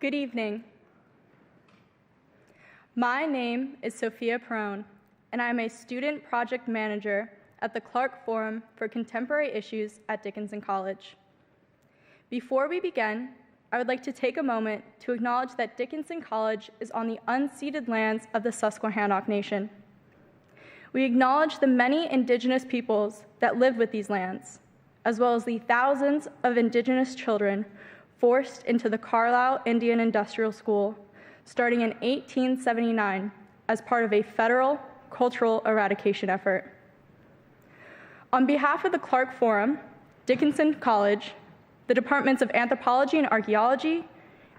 Good evening. My name is Sophia Perone, and I'm a student project manager at the Clark Forum for Contemporary Issues at Dickinson College. Before we begin, I would like to take a moment to acknowledge that Dickinson College is on the unceded lands of the Susquehannock Nation. We acknowledge the many Indigenous peoples that live with these lands, as well as the thousands of Indigenous children forced into the Carlisle Indian Industrial School starting in 1879 as part of a federal cultural eradication effort. On behalf of the Clark Forum, Dickinson College, the Departments of Anthropology and Archaeology,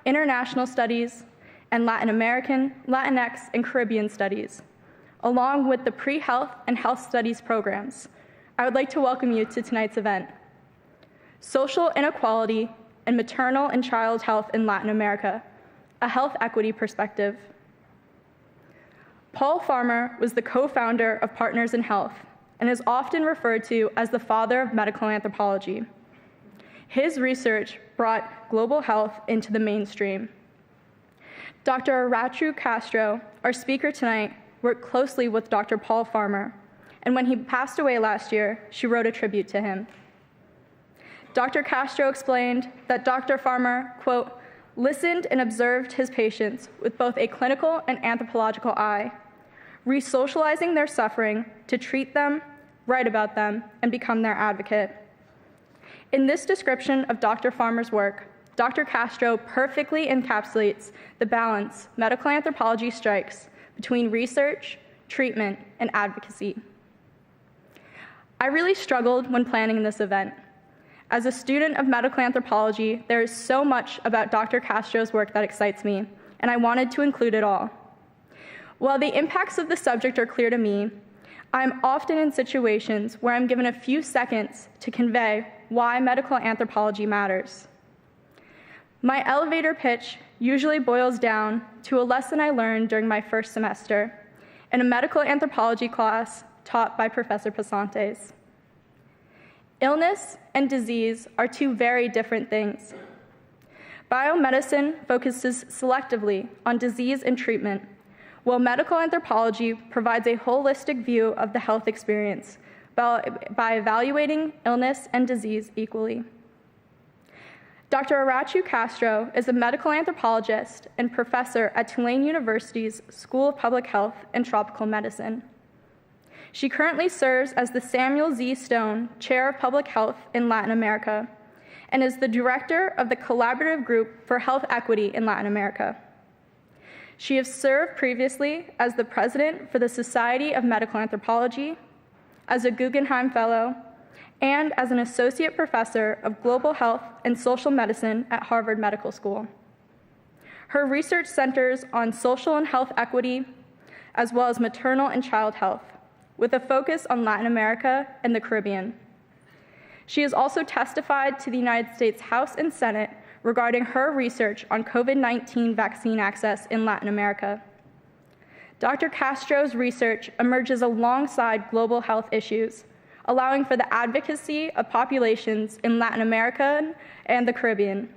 International Studies, and Latin American, Latinx, and Caribbean Studies, along with the pre-health and health studies programs, I would like to welcome you to tonight's event, Social Inequality and Maternal and Child Health in Latin America, a Health Equity Perspective. Paul Farmer was the co-founder of Partners in Health and is often referred to as the father of medical anthropology. His research brought global health into the mainstream. Dr. Arachu Castro, our speaker tonight, worked closely with Dr. Paul Farmer, and when he passed away last year, she wrote a tribute to him. Dr. Castro explained that Dr. Farmer, quote, listened and observed his patients with both a clinical and anthropological eye, re-socializing their suffering to treat them, write about them, and become their advocate. In this description of Dr. Farmer's work, Dr. Castro perfectly encapsulates the balance medical anthropology strikes between research, treatment, and advocacy. I really struggled when planning this event. As a student of medical anthropology, there is so much about Dr. Castro's work that excites me, and I wanted to include it all. While the impacts of the subject are clear to me, I'm often in situations where I'm given a few seconds to convey why medical anthropology matters. My elevator pitch usually boils down to a lesson I learned during my first semester in a medical anthropology class taught by Professor Pasantes. Illness and disease are two very different things. Biomedicine focuses selectively on disease and treatment, while medical anthropology provides a holistic view of the health experience by evaluating illness and disease equally. Dr. Arachu Castro is a medical anthropologist and professor at Tulane University's School of Public Health and Tropical Medicine. She currently serves as the Samuel Z. Stone Chair of Public Health in Latin America and is the director of the Collaborative Group for Health Equity in Latin America. She has served previously as the president for the Society of Medical Anthropology, as a Guggenheim Fellow, and as an associate professor of global health and social medicine at Harvard Medical School. Her research centers on social and health equity, as well as maternal and child health, with a focus on Latin America and the Caribbean. She has also testified to the United States House and Senate regarding her research on COVID-19 vaccine access in Latin America. Dr. Castro's research emerges alongside global health issues, allowing for the advocacy of populations in Latin America and the Caribbean.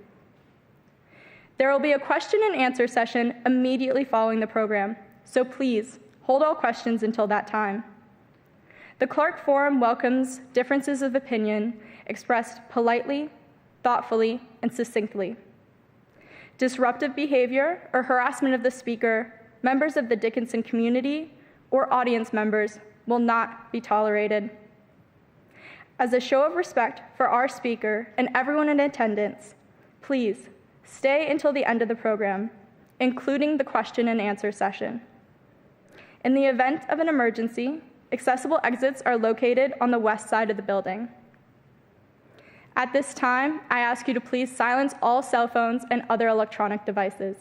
There will be a question and answer session immediately following the program, so please hold all questions until that time. The Clark Forum welcomes differences of opinion expressed politely, thoughtfully, and succinctly. Disruptive behavior or harassment of the speaker, members of the Dickinson community, or audience members will not be tolerated. As a show of respect for our speaker and everyone in attendance, please stay until the end of the program, including the question and answer session. In the event of an emergency, accessible exits are located on the west side of the building. At this time, I ask you to please silence all cell phones and other electronic devices.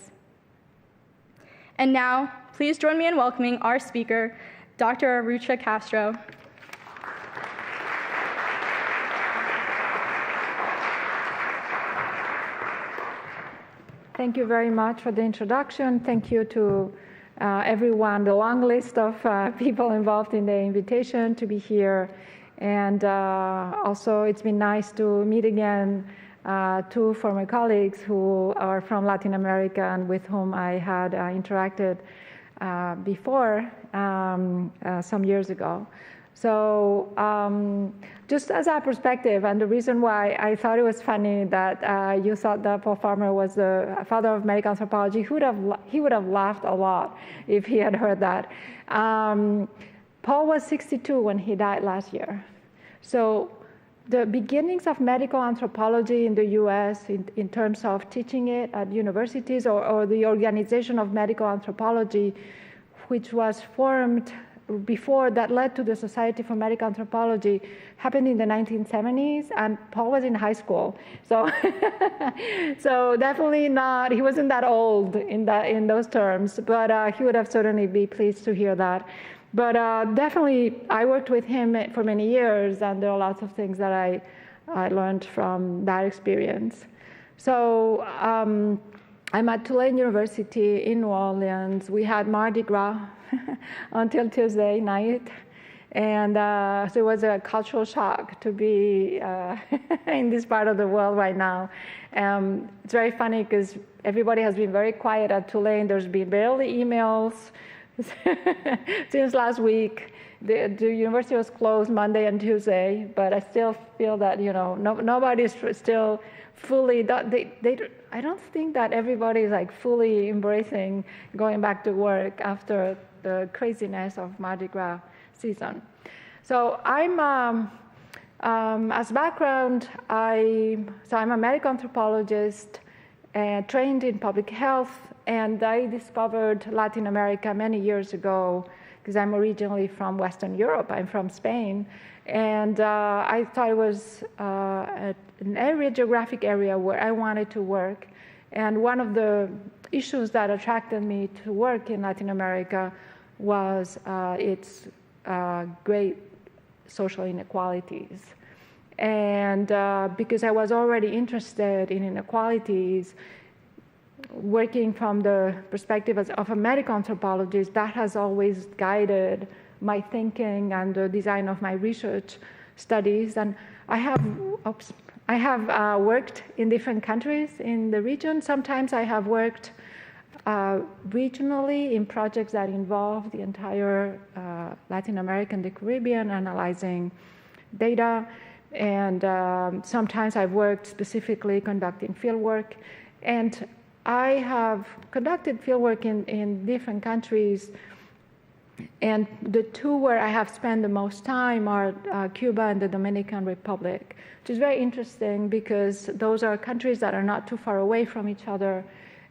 And now, please join me in welcoming our speaker, Dr. Arachu Castro. Thank you very much for the introduction. Thank you to everyone, the long list of people involved in the invitation to be here. And also, it's been nice to meet again two former colleagues who are from Latin America and with whom I had interacted before some years ago. So just as a perspective, and the reason why I thought it was funny that you thought that Paul Farmer was the father of medical anthropology, he would have laughed a lot if he had heard that. Paul was 62 when he died last year. So the beginnings of medical anthropology in the US in terms of teaching it at universities or the organization of medical anthropology, which was formed before that led to the Society for Medical Anthropology, happened in the 1970s, and Paul was in high school. So, so definitely not, he wasn't that old in those terms, but he would have certainly be pleased to hear that. But definitely, I worked with him for many years, and there are lots of things that I learned from that experience. So I'm at Tulane University in New Orleans. We had Mardi Gras until Tuesday night. And so it was a cultural shock to be in this part of the world right now. It's very funny because everybody has been very quiet at Tulane. There's been barely emails since last week. The university was closed Monday and Tuesday, but I still feel that, nobody's still fully, I don't think that everybody is like fully embracing going back to work after the craziness of Mardi Gras season. So I'm, as background, I'm a medical anthropologist trained in public health, and I discovered Latin America many years ago because I'm originally from Western Europe. I'm from Spain, and I thought it was an geographic area where I wanted to work. And one of the issues that attracted me to work in Latin America was its great social inequalities. And because I was already interested in inequalities, working from the perspective of a medical anthropologist, that has always guided my thinking and the design of my research studies. And I have worked in different countries in the region. Sometimes I have worked regionally in projects that involve the entire Latin America and the Caribbean, analyzing data. And sometimes I've worked specifically conducting fieldwork. And I have conducted fieldwork in different countries. And the two where I have spent the most time are Cuba and the Dominican Republic, which is very interesting because those are countries that are not too far away from each other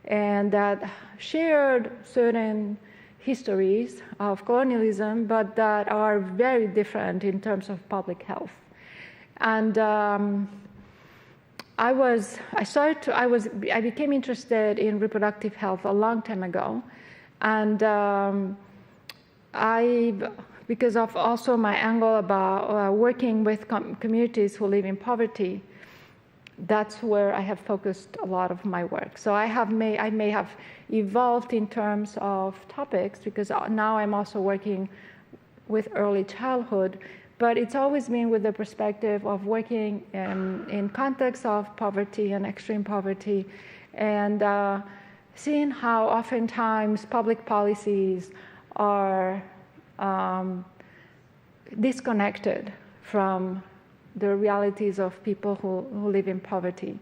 and that shared certain histories of colonialism, but that are very different in terms of public health. And I became interested in reproductive health a long time ago, and because of also my angle about working with communities who live in poverty, that's where I have focused a lot of my work. So I may have evolved in terms of topics because now I'm also working with early childhood, but it's always been with the perspective of working in context of poverty and extreme poverty, and seeing how oftentimes public policies are disconnected from the realities of people who live in poverty.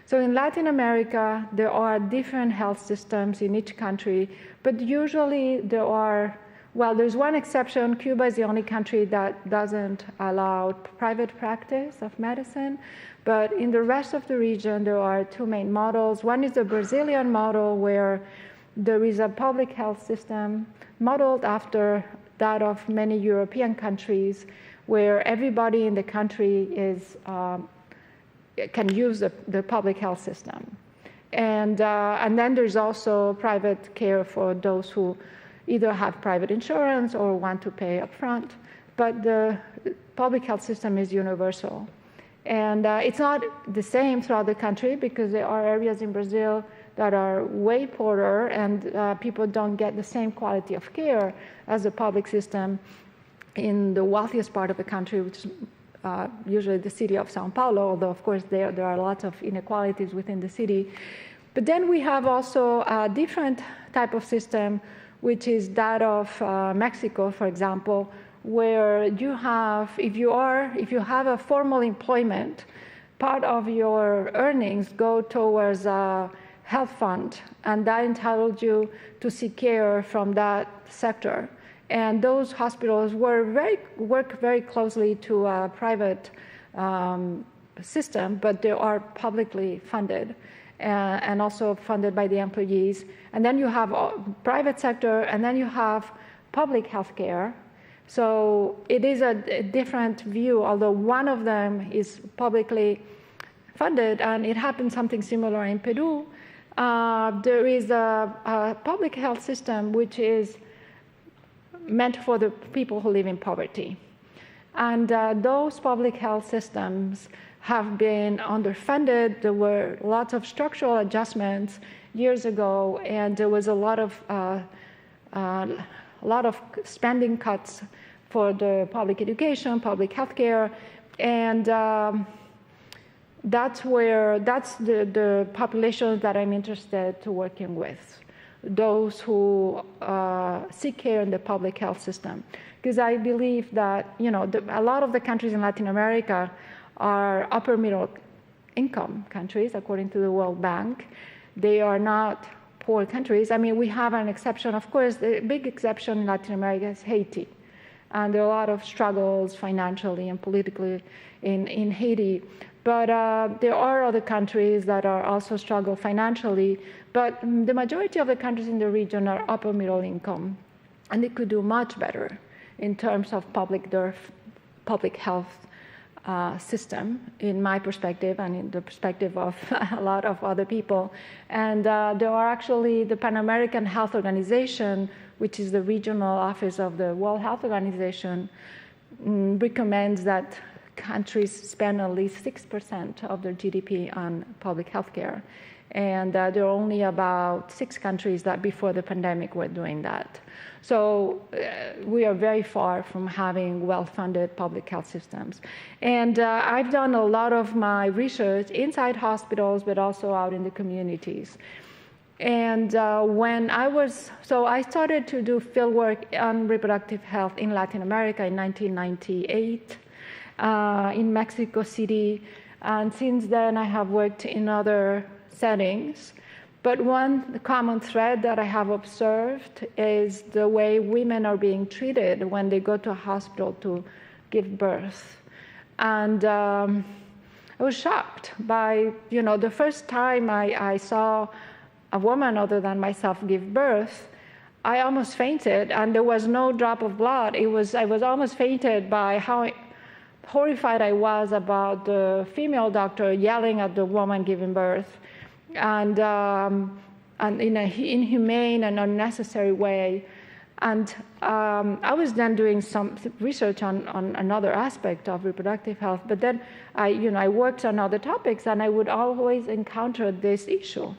So in Latin America, there are different health systems in each country, but usually there's one exception. Cuba is the only country that doesn't allow private practice of medicine, but in the rest of the region, there are two main models. One is the Brazilian model, where there is a public health system modeled after that of many European countries, where everybody in the country can use the public health system. And then there's also private care for those who either have private insurance or want to pay upfront, but the public health system is universal. And it's not the same throughout the country because there are areas in Brazil that are way poorer and people don't get the same quality of care as the public system in the wealthiest part of the country, which is usually the city of Sao Paulo, although of course there are lots of inequalities within the city. But then we have also a different type of system, which is that of Mexico, for example, where you have, if you have a formal employment, part of your earnings go towards a health fund, and that entitles you to seek care from that sector. And those hospitals work very closely to a private system, but they are publicly funded and also funded by the employees. And then you have private sector, and then you have public health care. So it is a different view, although one of them is publicly funded, and it happened something similar in Peru. There is a public health system which is meant for the people who live in poverty. And those public health systems have been underfunded. There were lots of structural adjustments years ago, and there was a lot of spending cuts for the public education, public health care, and that's the population that I'm interested to working with, those who seek care in the public health system. Because I believe that, a lot of the countries in Latin America are upper middle income countries, according to the World Bank. They are not poor countries. I mean, we have an exception. Of course, the big exception in Latin America is Haiti. And there are a lot of struggles financially and politically in Haiti. But there are other countries that are also struggle financially. But the majority of the countries in the region are upper middle income. And they could do much better in terms of public health system, in my perspective and in the perspective of a lot of other people. And there are actually the Pan American Health Organization, which is the regional office of the World Health Organization, recommends that countries spend at least 6% of their GDP on public health care. And there are only about 6 countries that before the pandemic were doing that. So we are very far from having well-funded public health systems. And I've done a lot of my research inside hospitals, but also out in the communities. And I started to do fieldwork on reproductive health in Latin America in 1998 in Mexico City. And since then, I have worked in other settings. But one common thread that I have observed is the way women are being treated when they go to a hospital to give birth. And I was shocked by, the first time I saw a woman other than myself give birth, I almost fainted, and there was no drop of blood. I was almost fainted by how horrified I was about the female doctor yelling at the woman giving birth, and in an inhumane and unnecessary way. And I was then doing some research on another aspect of reproductive health, but then I worked on other topics, and I would always encounter this issue.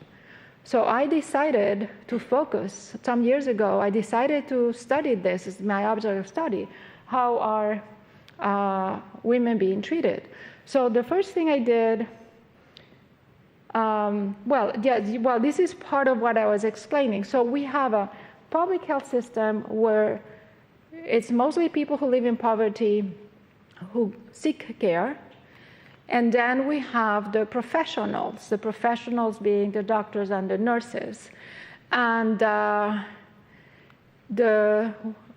So I decided to focus. Some years ago, I decided to study this as my object of study. How are women being treated? So the first thing I did, this is part of what I was explaining. So we have a public health system where it's mostly people who live in poverty who seek care. And then we have the professionals being the doctors and the nurses. And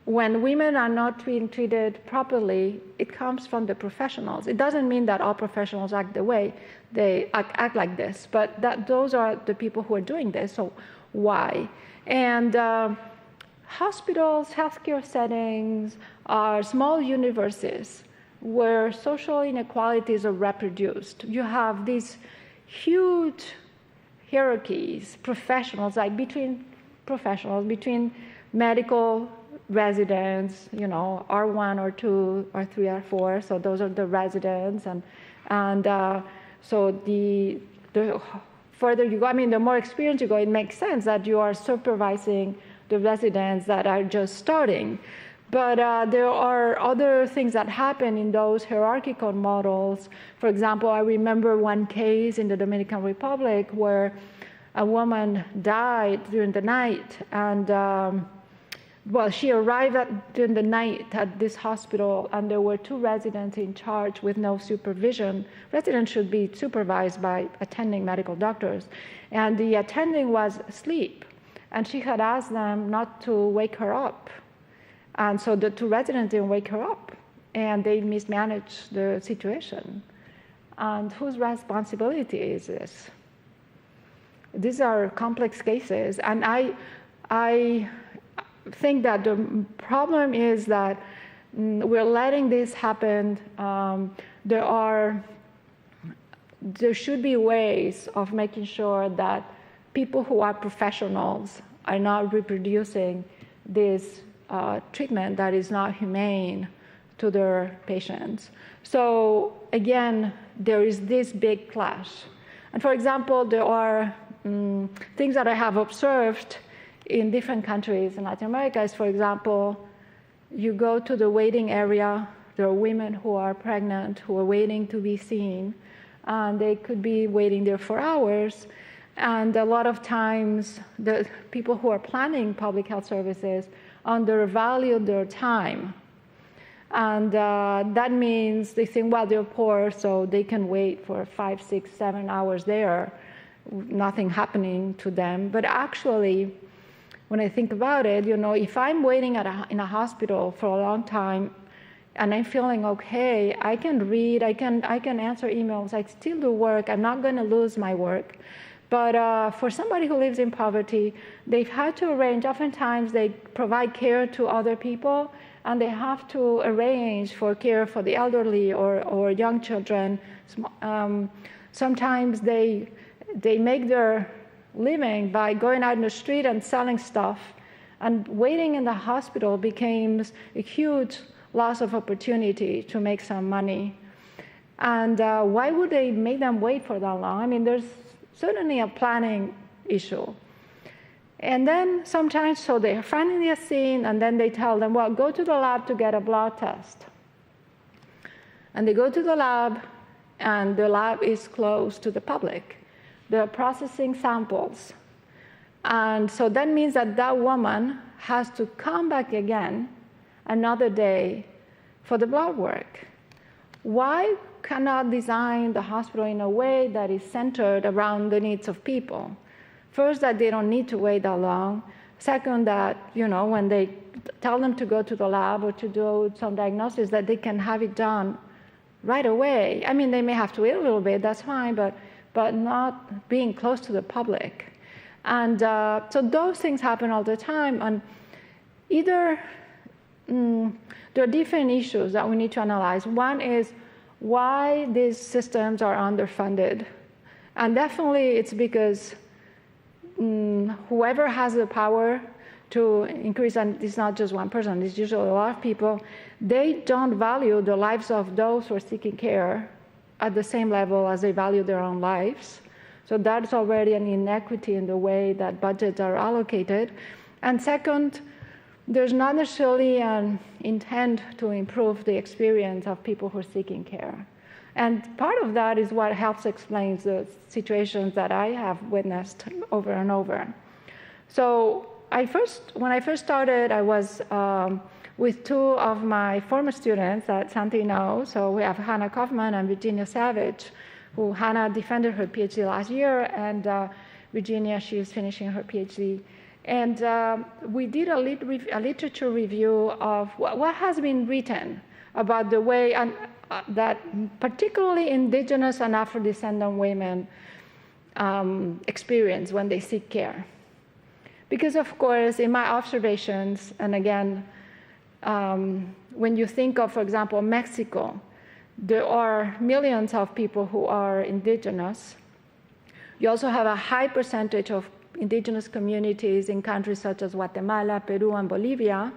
when women are not being treated properly, it comes from the professionals. It doesn't mean that all professionals act the way they act like this, but those are the people who are doing this, so why? And hospitals, healthcare settings are small universes where social inequalities are reproduced. You have these huge hierarchies, between medical residents, R1, R2, R3, R4, so those are the residents, and so the further you go, the more experience you go, it makes sense that you are supervising the residents that are just starting. But there are other things that happen in those hierarchical models. For example, I remember one case in the Dominican Republic where a woman died during the night, and she arrived during the night at this hospital, and there were 2 residents in charge with no supervision. Residents should be supervised by attending medical doctors, and the attending was asleep, and she had asked them not to wake her up. And so the 2 residents didn't wake her up, and they mismanaged the situation. And whose responsibility is this? These are complex cases, and I think that the problem is that we're letting this happen. There should be ways of making sure that people who are professionals are not reproducing this treatment that is not humane to their patients. So again, there is this big clash. And for example, there are things that I have observed in different countries in Latin America is, for example, you go to the waiting area, there are women who are pregnant, who are waiting to be seen, and they could be waiting there for hours. And a lot of times, the people who are planning public health services undervalue their time. And that means they think, well, they're poor, so they can wait for 5, 6, 7 hours there, nothing happening to them. But actually, when I think about it, if I'm waiting in a hospital for a long time and I'm feeling okay, I can read, I can answer emails, I still do work, I'm not going to lose my work. But for somebody who lives in poverty, they've had to arrange, oftentimes they provide care to other people, and they have to arrange for care for the elderly or young children. Sometimes they make their living by going out in the street and selling stuff, and waiting in the hospital becomes a huge loss of opportunity to make some money. And why would they make them wait for that long? I mean, there's certainly a planning issue. And then sometimes, so they're finally a scene, and then they tell them, well, go to the lab to get a blood test. And they go to the lab, and the lab is closed to the public. They're processing samples. And so that means that that woman has to come back again another day for the blood work. Why cannot design the hospital in a way that is centered around the needs of people? First, that they don't need to wait that long. Second, that when they tell them to go to the lab or to do some diagnosis, that they can have it done right away. I mean, they may have to wait a little bit, that's fine, but not being close to the public. And so those things happen all the time. And either there are different issues that we need to analyze. One is why these systems are underfunded. And definitely it's because whoever has the power to increase, and it's not just one person, it's usually a lot of people, they don't value the lives of those who are seeking care at the same level as they value their own lives. So that's already an inequity in the way that budgets are allocated. And second, there's not necessarily an intent to improve the experience of people who are seeking care. And part of that is what helps explain the situations that I have witnessed over and over. So when I first started, I was with 2 of my former students that Santi knows. So we have Hannah Kaufman and Virginia Savage, who Hannah defended her PhD last year, and Virginia, she is finishing her PhD. And we did a literature review of what has been written about the way that particularly indigenous and Afro-descendant women experience when they seek care. Because of course, in my observations, and again, when you think of, for example, Mexico, there are millions of people who are indigenous. You also have a high percentage of indigenous communities in countries such as Guatemala, Peru, and Bolivia.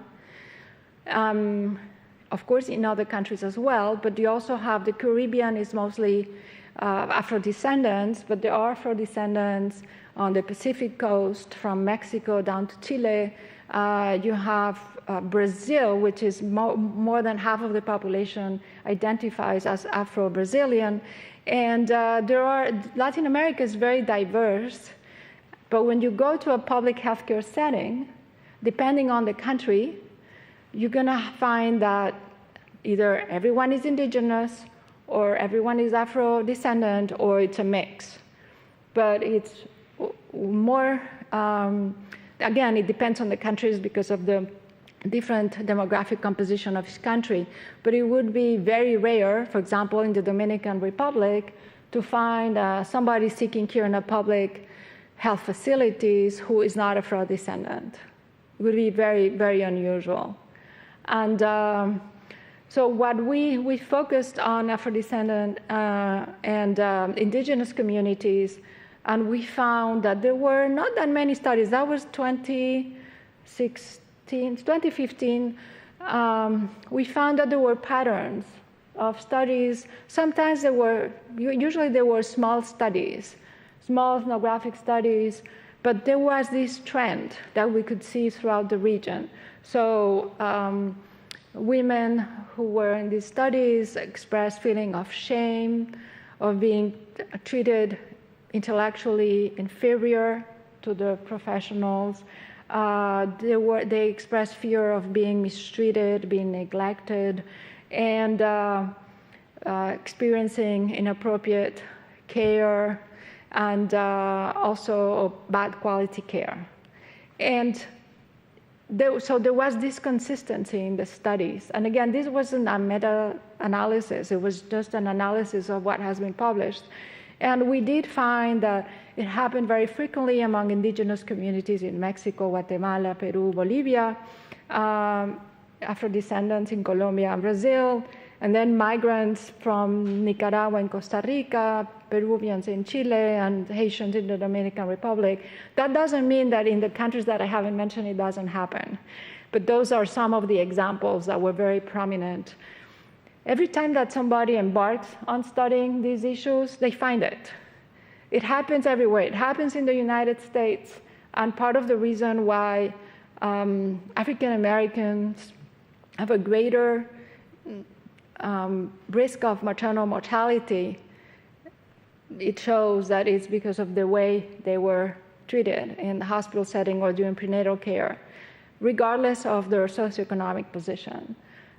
Of course, in other countries as well, but you also have the Caribbean is mostly Afro-descendants, but there are Afro-descendants on the Pacific coast from Mexico down to Chile, You have Brazil, which is more than half of the population identifies as Afro-Brazilian. And Latin America is very diverse, but when you go to a public healthcare setting, depending on the country, you're gonna find that either everyone is indigenous, or everyone is Afro-descendant, or it's a mix. But it's more, again, it depends on the countries because of the different demographic composition of each country. But it would be very rare, for example, in the Dominican Republic, to find somebody seeking care in a public health facilities who is not Afro-descendant. It would be very, very unusual. And so what we focused on Afro-descendant and indigenous communities, and we found that there were not that many studies. That was 2015. We found that there were patterns of studies. Sometimes usually there were small studies, small ethnographic studies, but there was this trend that we could see throughout the region. So women who were in these studies expressed feeling of shame, of being treated intellectually inferior to the professionals. They expressed fear of being mistreated, being neglected, and experiencing inappropriate care, and also bad quality care. And so there was this consistency in the studies. And again, this wasn't a meta-analysis. It was just an analysis of what has been published. And we did find that it happened very frequently among indigenous communities in Mexico, Guatemala, Peru, Bolivia, Afro-descendants in Colombia and Brazil, and then migrants from Nicaragua and Costa Rica, Peruvians in Chile, and Haitians in the Dominican Republic. That doesn't mean that in the countries that I haven't mentioned, it doesn't happen. But those are some of the examples that were very prominent. Every time that somebody embarks on studying these issues, they find it. It happens everywhere. It happens in the United States. And part of the reason why African Americans have a greater risk of maternal mortality, it shows that it's because of the way they were treated in the hospital setting or during prenatal care, regardless of their socioeconomic position.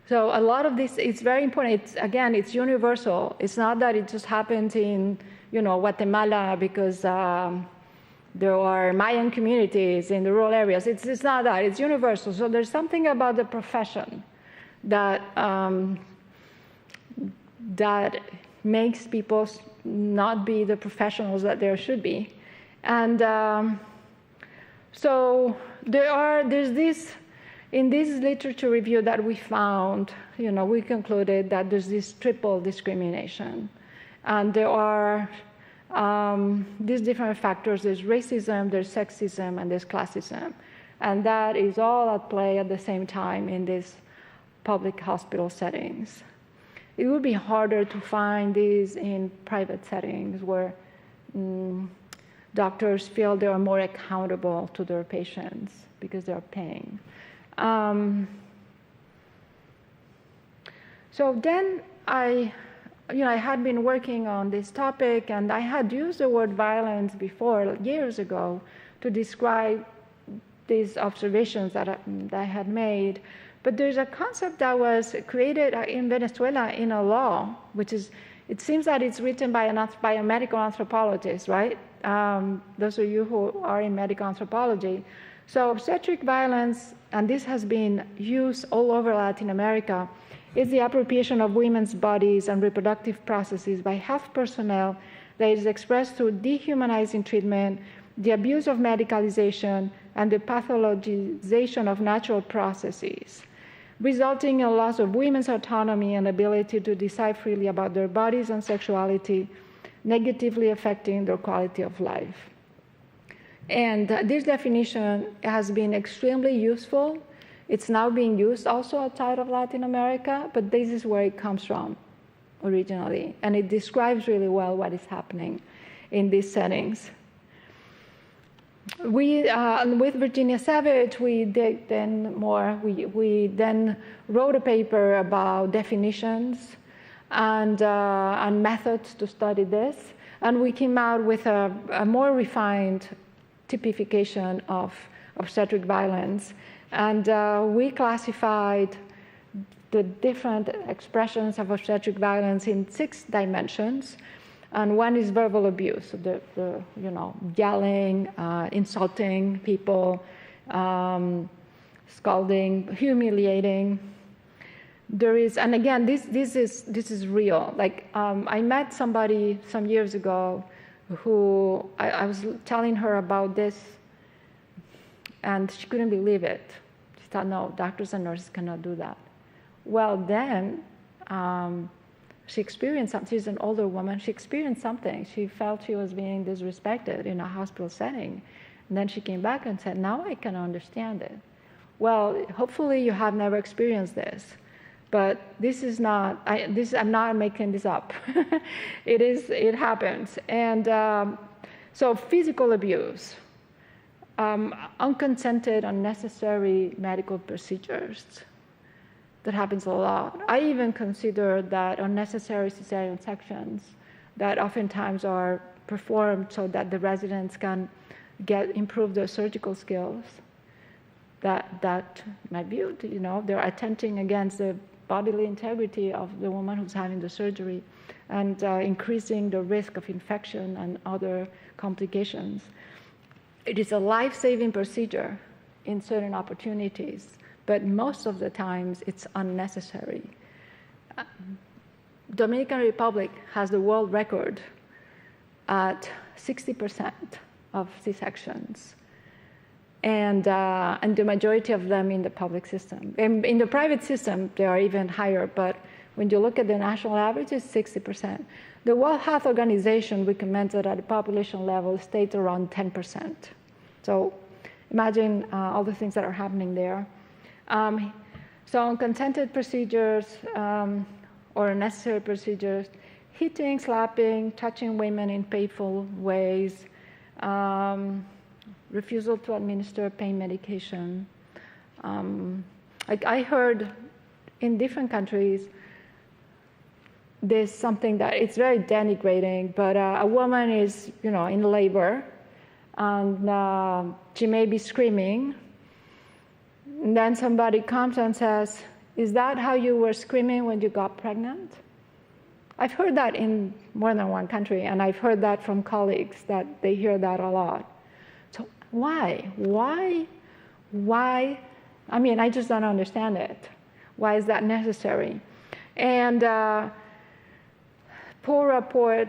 So a lot of this, it's very important. It's universal. It's not that it just happens in, Guatemala because there are Mayan communities in the rural areas. It's not that. It's universal. So there's something about the profession that that makes people not be the professionals that there should be. And so there's this. In this literature review that we found, we concluded that there's this triple discrimination. And there are these different factors. There's racism, there's sexism, and there's classism. And that is all at play at the same time in these public hospital settings. It would be harder to find these in private settings where doctors feel they are more accountable to their patients because they're paying. So then I had been working on this topic, and I had used the word violence before, years ago, to describe these observations that I had made. But there's a concept that was created in Venezuela in a law, which is, it seems that it's written by a medical anthropologist, right? Those of you who are in medical anthropology. So obstetric violence, and this has been used all over Latin America, is the appropriation of women's bodies and reproductive processes by health personnel that is expressed through dehumanizing treatment, the abuse of medicalization, and the pathologization of natural processes, resulting in a loss of women's autonomy and ability to decide freely about their bodies and sexuality, negatively affecting their quality of life. And this definition has been extremely useful. It's now being used also outside of Latin America, but this is where it comes from originally. And it describes really well what is happening in these settings. with Virginia Savage, we did then more. We then wrote a paper about definitions and methods to study this, and we came out with a more refined typification of obstetric violence, and we classified the different expressions of obstetric violence in 6 dimensions. And one is verbal abuse, so the yelling, insulting people, scalding, humiliating. There is, and again, this is real. Like I met somebody some years ago who I was telling her about this, and she couldn't believe it. She thought, no, doctors and nurses cannot do that. Well, then. She experienced something. She's an older woman. She experienced something. She felt she was being disrespected in a hospital setting. And then she came back and said, now I can understand it. Well, hopefully you have never experienced this. But this is not, I'm not making this up. It happens. And so physical abuse, unconsented, unnecessary medical procedures. That happens a lot. I even consider that unnecessary cesarean sections that oftentimes are performed so that the residents can improve their surgical skills. That might be, they're attempting against the bodily integrity of the woman who's having the surgery and increasing the risk of infection and other complications. It is a life-saving procedure in certain opportunities, but most of the times it's unnecessary. Dominican Republic has the world record at 60% of C-sections, and the majority of them in the public system. In the private system, they are even higher, but when you look at the national average, it's 60%. The World Health Organization recommends that at the population level, it stays around 10%. So imagine all the things that are happening there. So unconsented procedures or unnecessary procedures, hitting, slapping, touching women in painful ways, refusal to administer pain medication. Like I heard in different countries, there's something that it's very denigrating, but a woman is, in labor, and she may be screaming. And then somebody comes and says, "Is that how you were screaming when you got pregnant?" I've heard that in more than one country, and I've heard that from colleagues that they hear that a lot. So why? I mean, I just don't understand it. Why is that necessary? And poor rapport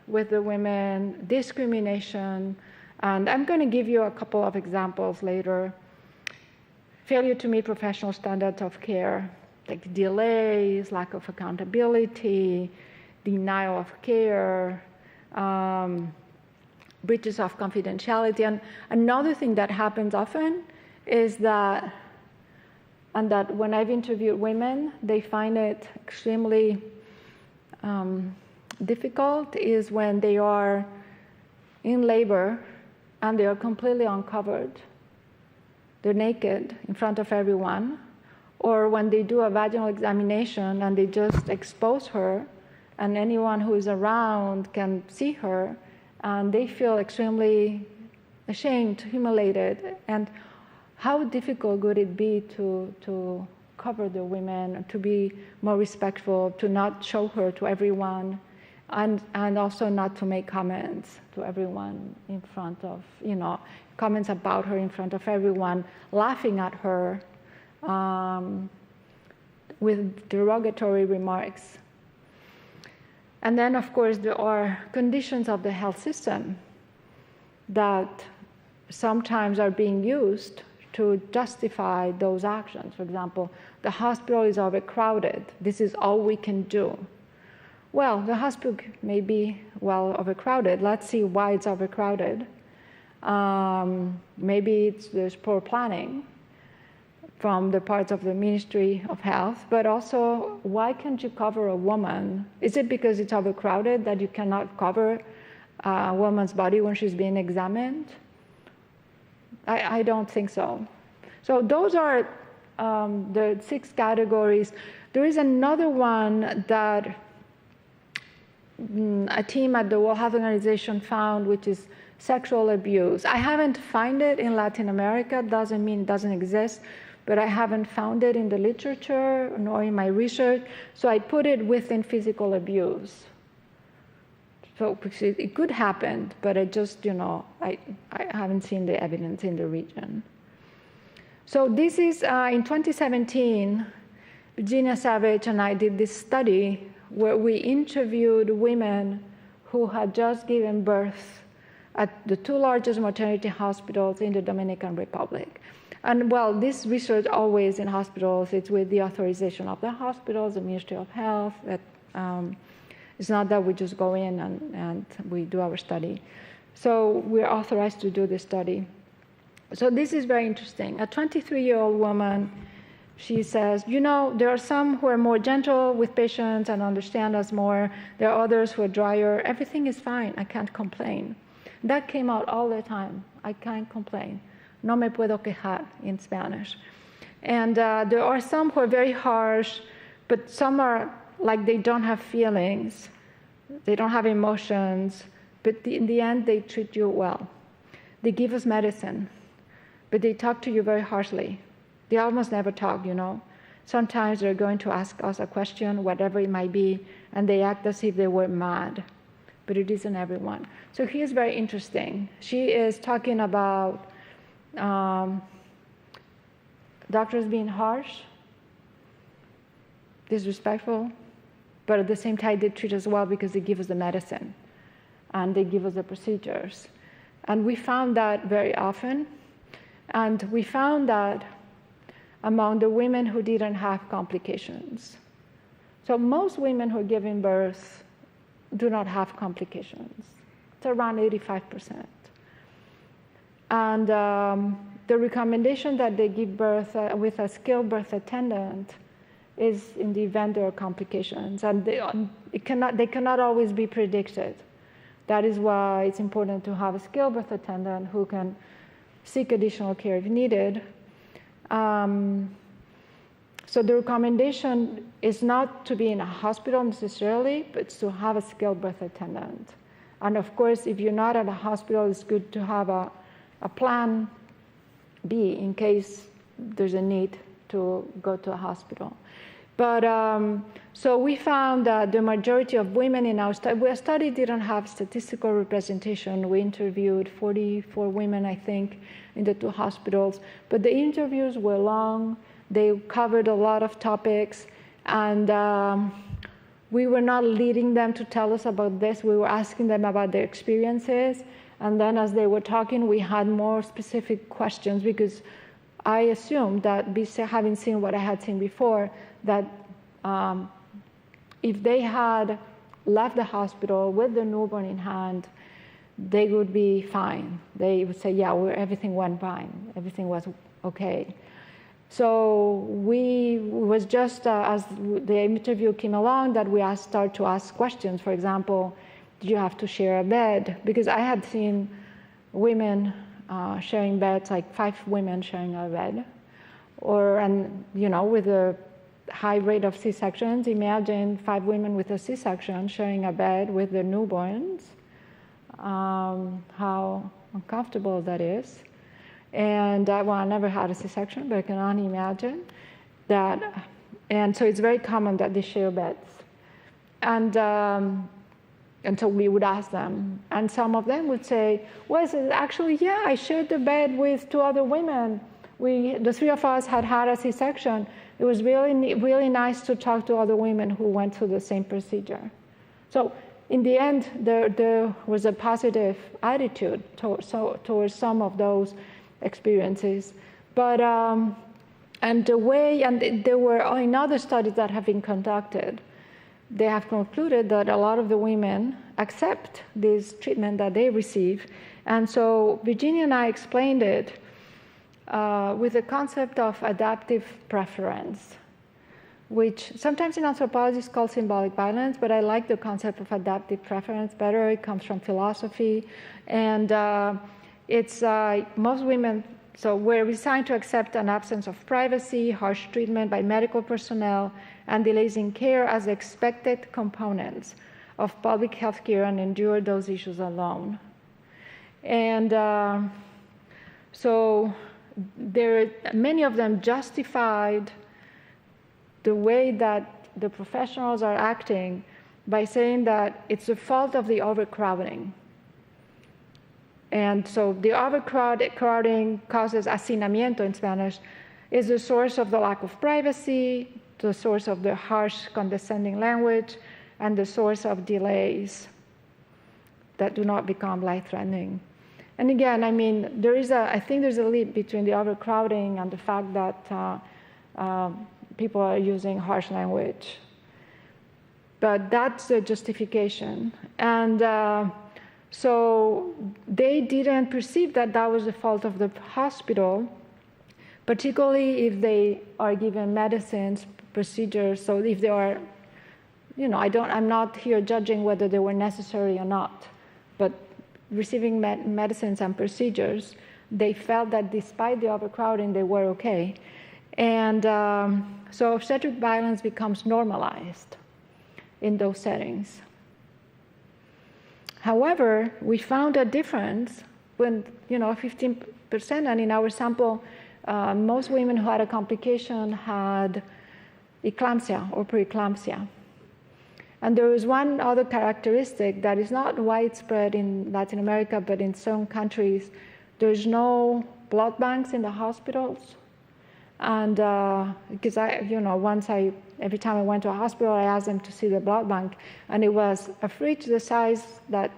with the women, discrimination, and I'm going to give you a couple of examples later. Failure to meet professional standards of care, like delays, lack of accountability, denial of care, breaches of confidentiality. And another thing that happens often is that when I've interviewed women, they find it extremely difficult is when they are in labor and they are completely uncovered. They're naked in front of everyone, or when they do a vaginal examination and they just expose her and anyone who is around can see her, and they feel extremely ashamed, humiliated. And how difficult would it be to cover the women, to be more respectful, to not show her to everyone, and also not to make comments to everyone in front of, comments about her in front of everyone, laughing at her with derogatory remarks. And then, of course, there are conditions of the health system that sometimes are being used to justify those actions. For example, the hospital is overcrowded. This is all we can do. Well, the hospital may be overcrowded. Let's see why it's overcrowded. Maybe there's poor planning from the parts of the Ministry of Health, but also, why can't you cover a woman? Is it because it's overcrowded that you cannot cover a woman's body when she's being examined? I don't think so. So those are the 6 categories. There is another one that a team at the World Health Organization found, which is sexual abuse. I haven't found it in Latin America. Doesn't mean it doesn't exist, but I haven't found it in the literature nor in my research. So I put it within physical abuse. So it could happen, but I just, I haven't seen the evidence in the region. So this is, in 2017, Virginia Savage and I did this study where we interviewed women who had just given birth at the 2 largest maternity hospitals in the Dominican Republic. And well, this research always in hospitals, it's with the authorization of the hospitals, the Ministry of Health. It's not that we just go in and we do our study. So we're authorized to do this study. So this is very interesting. A 23-year-old woman, she says, there are some who are more gentle with patients and understand us more. There are others who are drier. Everything is fine. I can't complain. That came out all the time. I can't complain. No me puedo quejar in Spanish. And there are some who are very harsh, but some are like they don't have feelings. They don't have emotions. But in the end, they treat you well. They give us medicine, but they talk to you very harshly. They almost never talk, Sometimes they're going to ask us a question, whatever it might be, and they act as if they were mad. But it isn't everyone. So here's very interesting. She is talking about doctors being harsh, disrespectful, but at the same time they treat us well because they give us the medicine and they give us the procedures. And we found that very often. And we found that among the women who didn't have complications. So most women who are giving birth do not have complications. It's around 85%. And the recommendation that they give birth with a skilled birth attendant is in the event there are complications. And they cannot always be predicted. That is why it's important to have a skilled birth attendant who can seek additional care if needed. So the recommendation is not to be in a hospital necessarily, but it's to have a skilled birth attendant. And of course, if you're not at a hospital, it's good to have a plan B in case there's a need to go to a hospital. But so we found that the majority of women in our study didn't have statistical representation. We interviewed 44 women, I think, in the 2 hospitals. But the interviews were long. They covered a lot of topics. And we were not leading them to tell us about this. We were asking them about their experiences. And then as they were talking, we had more specific questions because I assumed that, having seen what I had seen before, that if they had left the hospital with the newborn in hand, they would be fine. They would say, yeah, everything went fine. Everything was okay. So it was just as the interview came along that we started to ask questions. For example, did you have to share a bed? Because I had seen women sharing beds, like 5 women sharing a bed. With a high rate of C-sections, imagine 5 women with a C-section sharing a bed with their newborns. How uncomfortable that is. And I never had a C-section, but I can only imagine that. And so it's very common that they share beds. And so we would ask them. And some of them would say, well, actually, yeah, I shared the bed with 2 other women. The 3 of us had a C-section. It was really, really nice to talk to other women who went through the same procedure. So in the end, there was a positive attitude towards some of those experiences. But there were in other studies that have been conducted, they have concluded that a lot of the women accept this treatment that they receive. And so Virginia and I explained it with the concept of adaptive preference, which sometimes in anthropology is called symbolic violence, but I like the concept of adaptive preference better. It comes from philosophy. And it's most women So we're resigned to accept an absence of privacy, harsh treatment by medical personnel, and delays in care as expected components of public health care and endure those issues alone. And so many of them justified the way that the professionals are acting by saying that it's the fault of the overcrowding. And so the overcrowding causes hacinamiento in Spanish, is the source of the lack of privacy, the source of the harsh, condescending language, and the source of delays that do not become life-threatening. And again, I mean, I think there's a leap between the overcrowding and the fact that people are using harsh language. But that's the justification. And so they didn't perceive that that was the fault of the hospital, particularly if they are given medicines, procedures. So if they are, I'm not here judging whether they were necessary or not, but receiving medicines and procedures, they felt that despite the overcrowding, they were okay. And so obstetric violence becomes normalized in those settings. However, we found a difference when, 15%, and in our sample, most women who had a complication had eclampsia or preeclampsia. And there is one other characteristic that is not widespread in Latin America, but in some countries, there's no blood banks in the hospitals. And because every time I went to a hospital, I asked them to see the blood bank, and it was a fridge the size that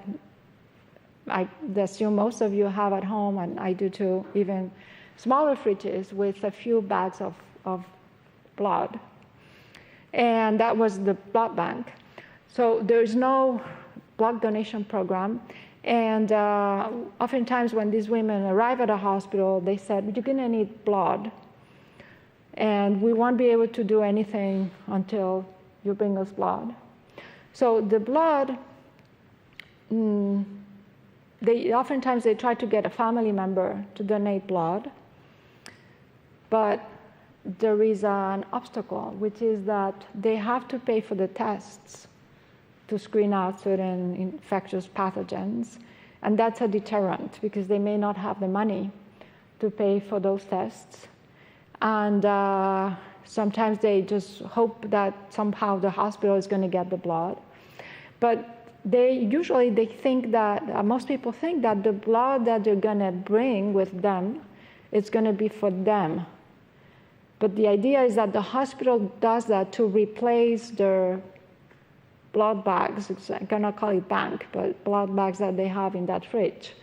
I assume most of you have at home, and I do too, even smaller fridges with a few bags of blood. And that was the blood bank. So there's no blood donation program. And oftentimes when these women arrive at a hospital, they said, you're going to need blood. And we won't be able to do anything until you bring us blood. So the blood, oftentimes they try to get a family member to donate blood. But there is an obstacle, which is that they have to pay for the tests to screen out certain infectious pathogens. And that's a deterrent because they may not have the money to pay for those tests. And sometimes they just hope that somehow the hospital is going to get the blood. But they think that, most people think that the blood that they're going to bring with them is going to be for them. But the idea is that the hospital does that to replace their blood bags. I cannot call it bank, but blood bags that they have in that fridge.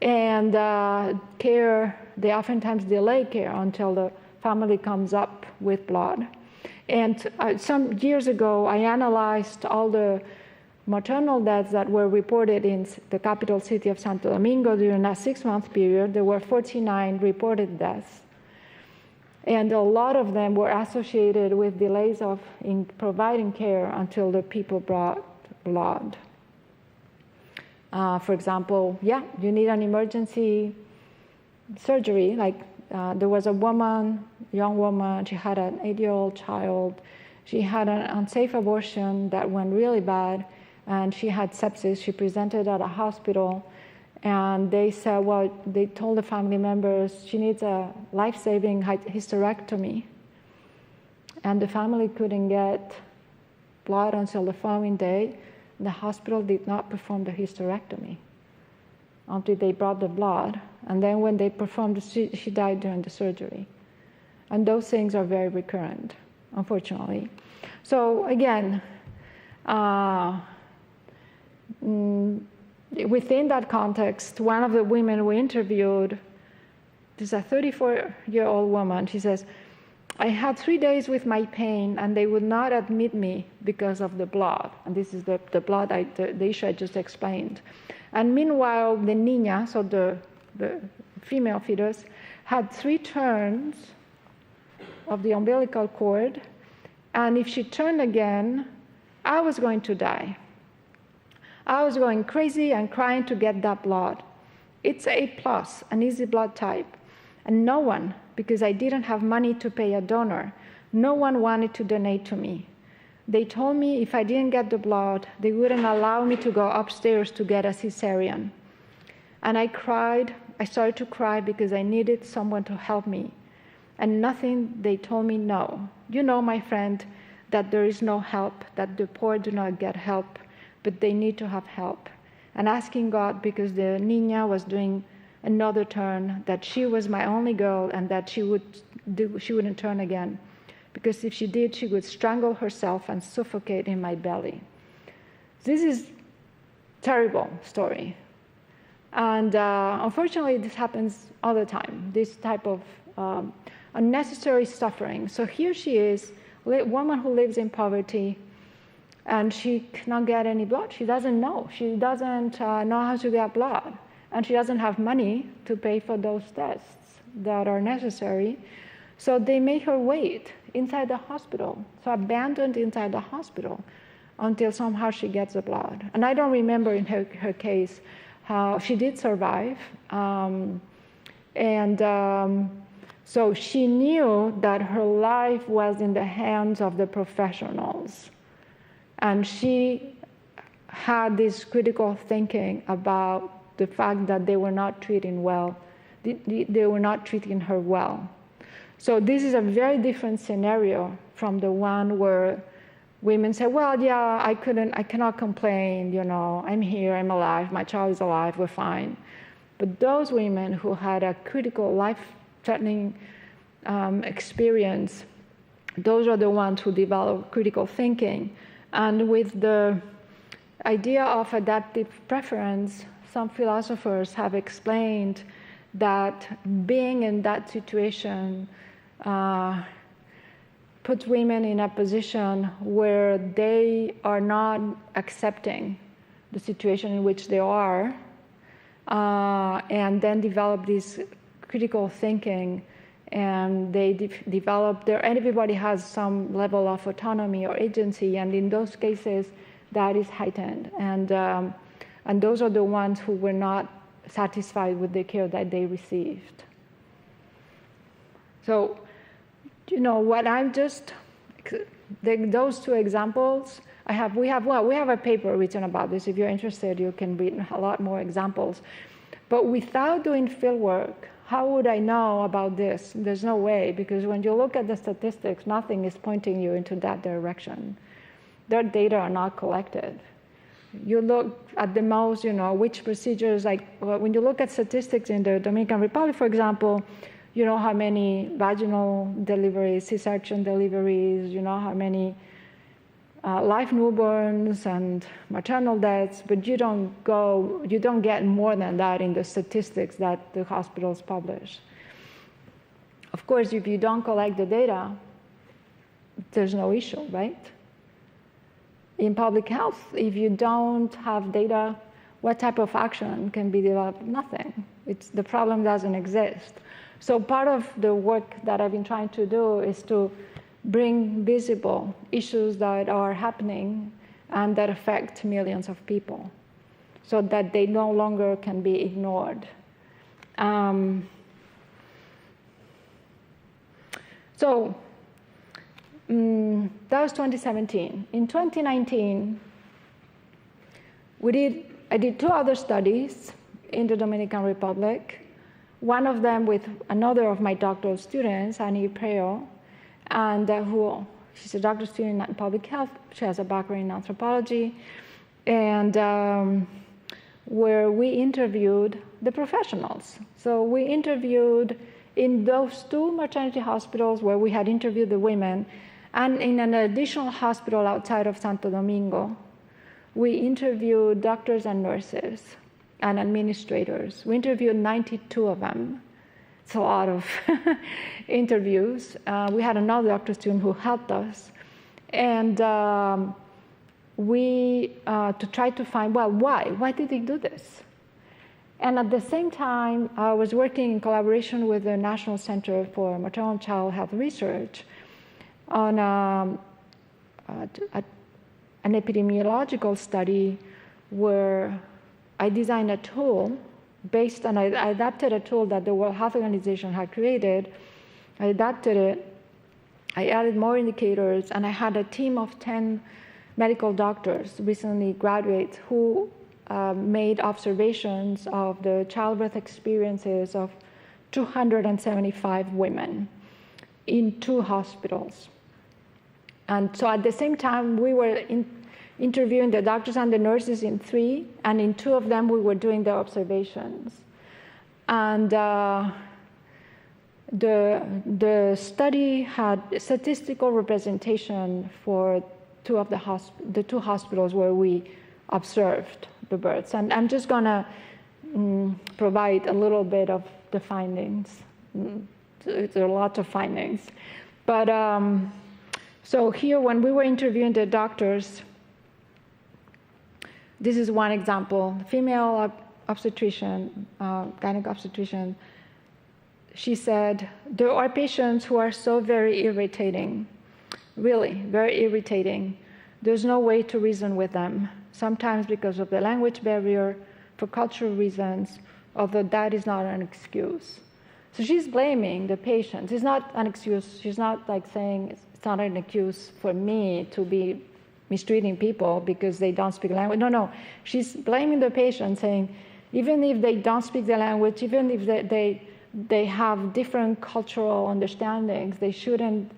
And they oftentimes delay care until the family comes up with blood. And some years ago, I analyzed all the maternal deaths that were reported in the capital city of Santo Domingo during a 6-month period. There were 49 reported deaths. And a lot of them were associated with delays in providing care until the people brought blood. For example, you need an emergency surgery. Like there was a young woman, she had an 8-year-old child. She had an unsafe abortion that went really bad, and she had sepsis. She presented at a hospital, and they said, they told the family members she needs a life-saving hysterectomy. And the family couldn't get blood until the following day. The hospital did not perform the hysterectomy until they brought the blood. And then when they performed, she died during the surgery. And those things are very recurrent, unfortunately. So again, within that context, one of the women we interviewed, this is a 34-year-old woman, she says, I had 3 days with my pain, and they would not admit me because of the blood. And this is the blood, the issue I just explained. And meanwhile, the niña, so the female fetus, had 3 turns of the umbilical cord, and if she turned again, I was going to die. I was going crazy and crying to get that blood. It's A+, an easy blood type. And no one, because I didn't have money to pay a donor, no one wanted to donate to me. They told me if I didn't get the blood, they wouldn't allow me to go upstairs to get a cesarean. And I cried. I started to cry because I needed someone to help me. And nothing, they told me no. You know, my friend, that there is no help, that the poor do not get help, but they need to have help. And asking God, because the Nina was doing another turn, that she was my only girl and that she wouldn't turn again. Because if she did, she would strangle herself and suffocate in my belly. This is a terrible story. And unfortunately, this happens all the time, this type of unnecessary suffering. So here she is, a woman who lives in poverty, and she cannot get any blood. She doesn't know. She doesn't know how to get blood. And she doesn't have money to pay for those tests that are necessary. So they make her wait inside the hospital, so abandoned inside the hospital, until somehow she gets the blood. And I don't remember in her case how she did survive. So she knew that her life was in the hands of the professionals. And she had this critical thinking about the fact that they were not treating well. They were not treating her well. So this is a very different scenario from the one where women say, well, yeah, I cannot complain, you know, I'm here, I'm alive, my child is alive, we're fine. But those women who had a critical, life-threatening experience, those are the ones who develop critical thinking. And with the idea of adaptive preference, some philosophers have explained that being in that situation puts women in a position where they are not accepting the situation in which they are, and then develop this critical thinking, and they develop and everybody has some level of autonomy or agency, and in those cases, that is heightened. And those are the ones who were not satisfied with the care that they received. So, you know, those two examples, we have a paper written about this. If you're interested, you can read a lot more examples. But without doing field work, how would I know about this? There's no way, because when you look at the statistics, nothing is pointing you into that direction. Their data are not collected. You look at the most, you know, which procedures, when you look at statistics in the Dominican Republic, for example, you know how many vaginal deliveries, C-section deliveries, you know how many live newborns and maternal deaths, but you don't get more than that in the statistics that the hospitals publish. Of course, if you don't collect the data, there's no issue, right? In public health, if you don't have data, what type of action can be developed? Nothing. The problem doesn't exist. So part of the work that I've been trying to do is to bring visible issues that are happening and that affect millions of people, so that they no longer can be ignored. That was 2017. In 2019, I did two other studies in the Dominican Republic, one of them with another of my doctoral students, Anita, and she's a doctoral student in public health. She has a background in anthropology, and where we interviewed the professionals. So we interviewed in those two maternity hospitals where we had interviewed the women, and in an additional hospital outside of Santo Domingo, we interviewed doctors and nurses and administrators. We interviewed 92 of them. It's a lot of interviews. We had another doctor student who helped us. And to try to find, well, why? Why did they do this? And at the same time, I was working in collaboration with the National Center for Maternal and Child Health Research on an epidemiological study where I designed a tool based on, I adapted a tool that the World Health Organization had created. I adapted it, I added more indicators, and I had a team of 10 medical doctors, recently graduates, who made observations of the childbirth experiences of 275 women in 2 hospitals. And so at the same time, we were interviewing the doctors and the nurses in 3, and in 2 of them, we were doing the observations. And the study had statistical representation for the 2 hospitals where we observed the births. And I'm just going to provide a little bit of the findings. There are lots of findings. But so here, when we were interviewing the doctors, this is one example. Female obstetrician, gynec obstetrician, she said, there are patients who are so very irritating, really very irritating. There's no way to reason with them, sometimes because of the language barrier, for cultural reasons, although that is not an excuse. So she's blaming the patients. It's not an excuse. She's not like saying it's not an excuse for me to be mistreating people because they don't speak language. No. She's blaming the patient, saying even if they don't speak the language, even if they have different cultural understandings, they shouldn't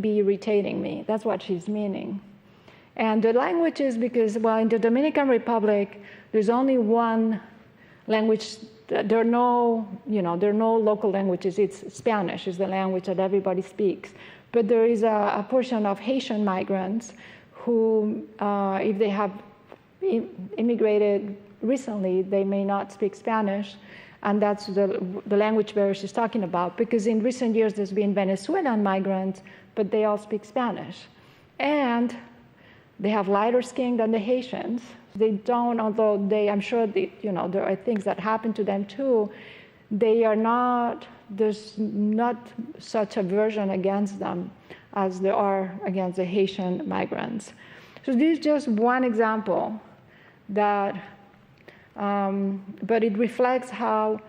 be irritating me. That's what she's meaning. And the language is because, well, in the Dominican Republic, there's only one language. There are no local languages. It's Spanish is the language that everybody speaks. But there is a portion of Haitian migrants who, if they have immigrated recently, they may not speak Spanish. And that's the language barrier she's talking about, because in recent years there's been Venezuelan migrants, but they all speak Spanish. And they have lighter skin than the Haitians. They don't, although I'm sure there are things that happen to them too, there's not such aversion against them as there are against the Haitian migrants. So this is just one example that, but it reflects how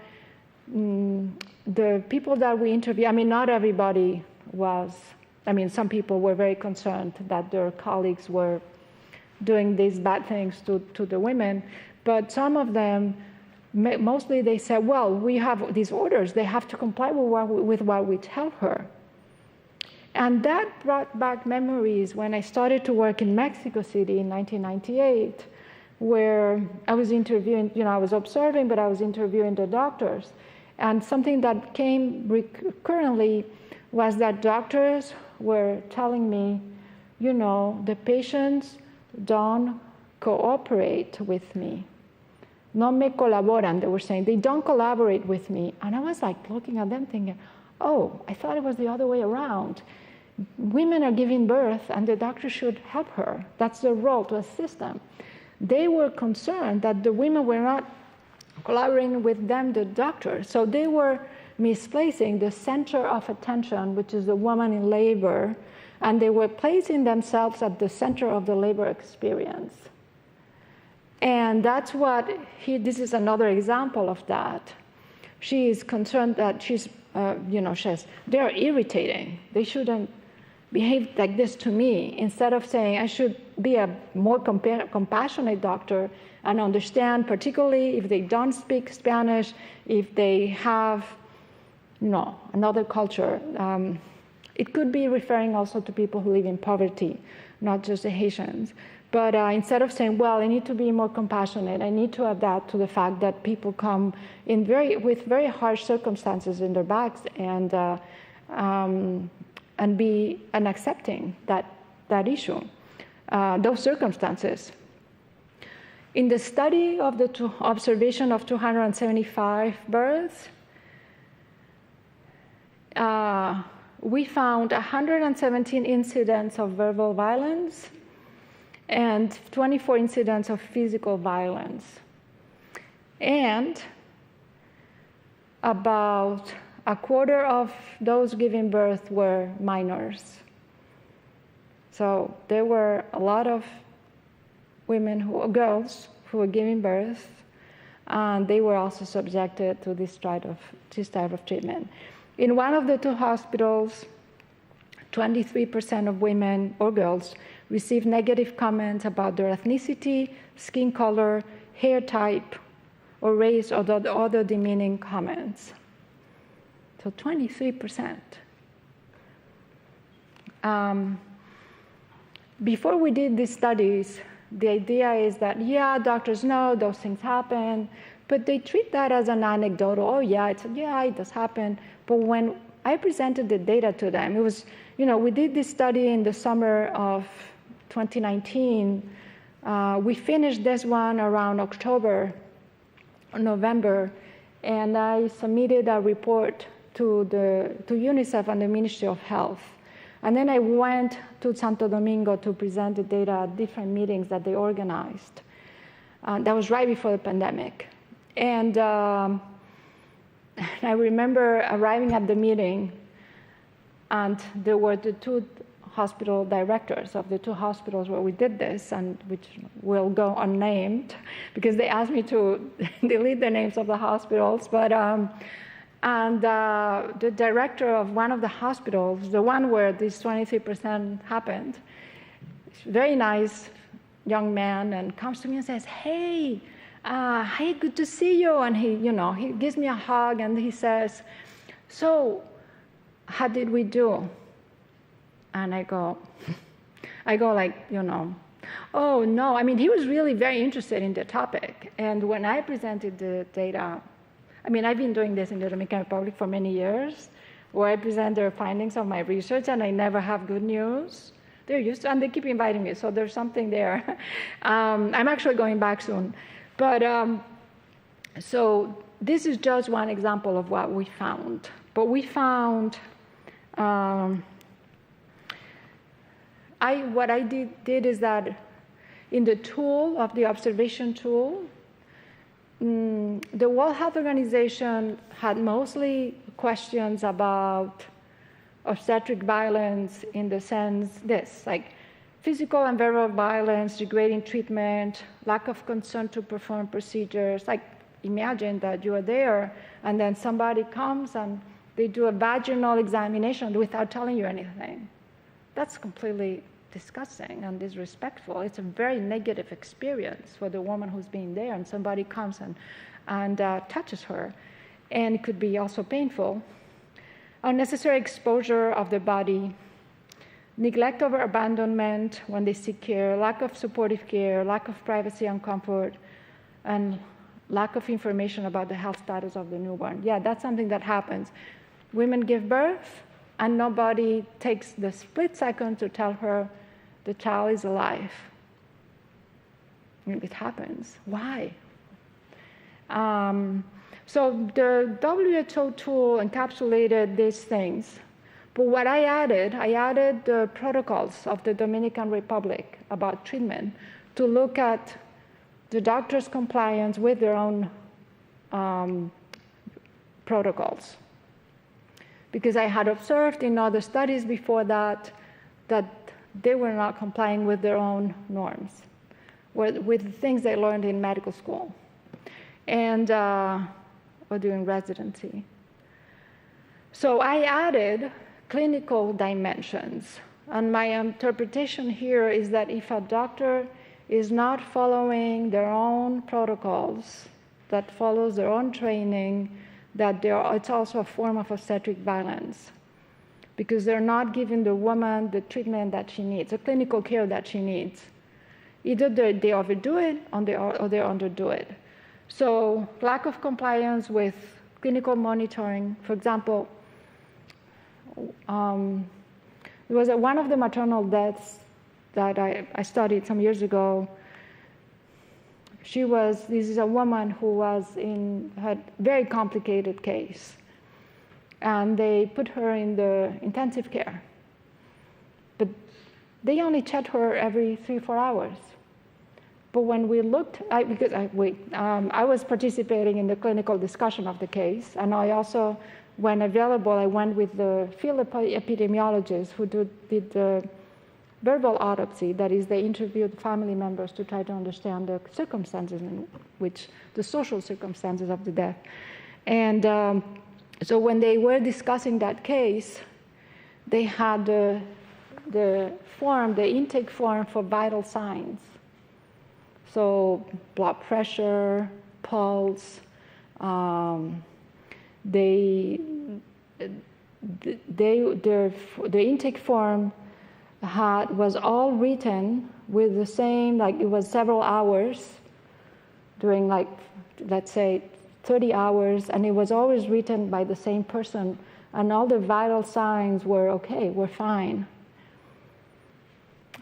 the people that we interview, not everybody was, some people were very concerned that their colleagues were doing these bad things to the women, but some of them, mostly they said, well, we have these orders, they have to comply with what we tell her. And that brought back memories when I started to work in Mexico City in 1998, where I was interviewing, I was observing, but I was interviewing the doctors. And something that came recurrently was that doctors were telling me, the patients don't cooperate with me. No me colaboran, they were saying. They don't collaborate with me. And I was like looking at them thinking, oh, I thought it was the other way around. Women are giving birth and the doctor should help her. That's their role, to assist them. They were concerned that the women were not collaborating with them, the doctor. So they were misplacing the center of attention, which is the woman in labor, and they were placing themselves at the center of the labor experience. And that's what this is another example of that. She is concerned that she's, they're irritating. They shouldn't behave like this to me. Instead of saying I should be a more compassionate doctor and understand, particularly if they don't speak Spanish, if they have, another culture. It could be referring also to people who live in poverty, not just the Haitians. But instead of saying, well, I need to be more compassionate, I need to adapt to the fact that people come with very harsh circumstances in their backs and accepting that issue, those circumstances. In the study of the observation of 275 births, we found 117 incidents of verbal violence and 24 incidents of physical violence. And about a quarter of those giving birth were minors. So there were a lot of girls who were giving birth, and they were also subjected to this type of treatment. In one of the two hospitals, 23% of women or girls received negative comments about their ethnicity, skin color, hair type, or race, or the other demeaning comments. So 23%. Before we did these studies, the idea is that, yeah, doctors know those things happen, but they treat that as an anecdotal. Oh, yeah, it does happen. But when I presented the data to them, it was, we did this study in the summer of 2019. We finished this one around October, November, and I submitted a report to UNICEF and the Ministry of Health. And then I went to Santo Domingo to present the data at different meetings that they organized. That was right before the pandemic. And I remember arriving at the meeting, and there were the two hospital directors of the two hospitals where we did this, and which will go unnamed because they asked me to delete the names of the hospitals. But the director of one of the hospitals, the one where this 23% happened, very nice young man, and comes to me and says, hey, good to see you. And he gives me a hug, and he says, so how did we do? And I go like, oh, no. I mean, he was really very interested in the topic. And when I presented the data, I've been doing this in the Dominican Republic for many years, where I present their findings of my research, and I never have good news. They're used to, and they keep inviting me, so there's something there. I'm actually going back soon. But so this is just one example of what we found. But we found, what I did is that in the tool of the observation tool, the World Health Organization had mostly questions about obstetric violence in the sense like physical and verbal violence, degrading treatment, lack of consent to perform procedures. Like, imagine that you are there and then somebody comes and they do a vaginal examination without telling you anything. That's completely disgusting and disrespectful. It's a very negative experience for the woman who's being there, and somebody comes and touches her. And it could be also painful. Unnecessary exposure of the body, neglect or abandonment when they seek care, lack of supportive care, lack of privacy and comfort, and lack of information about the health status of the newborn. Yeah, that's something that happens. Women give birth, and nobody takes the split second to tell her the child is alive. It happens. Why? So the WHO tool encapsulated these things. But what I added the protocols of the Dominican Republic about treatment to look at the doctor's compliance with their own protocols. Because I had observed in other studies before that they were not complying with their own norms, with things they learned in medical school and or during residency. So I added clinical dimensions. And my interpretation here is that if a doctor is not following their own protocols, that follows their own training, that it's also a form of obstetric violence, because they're not giving the woman the treatment that she needs, the clinical care that she needs. Either they overdo it or they underdo it. So lack of compliance with clinical monitoring. For example, there was one of the maternal deaths that I studied some years ago. This is a woman who had a very complicated case. And they put her in the intensive care. But they only checked her every 3-4 hours. But when we looked, I was participating in the clinical discussion of the case, and I also, when available, I went with the field epidemiologists who did verbal autopsy. That is, they interviewed family members to try to understand the circumstances in which, the social circumstances of the death. And so when they were discussing that case, they had the intake form for vital signs. So blood pressure, pulse, the intake form was all written with the same, like it was several hours during, like, let's say 30 hours, and it was always written by the same person, and all the vital signs were okay, were fine.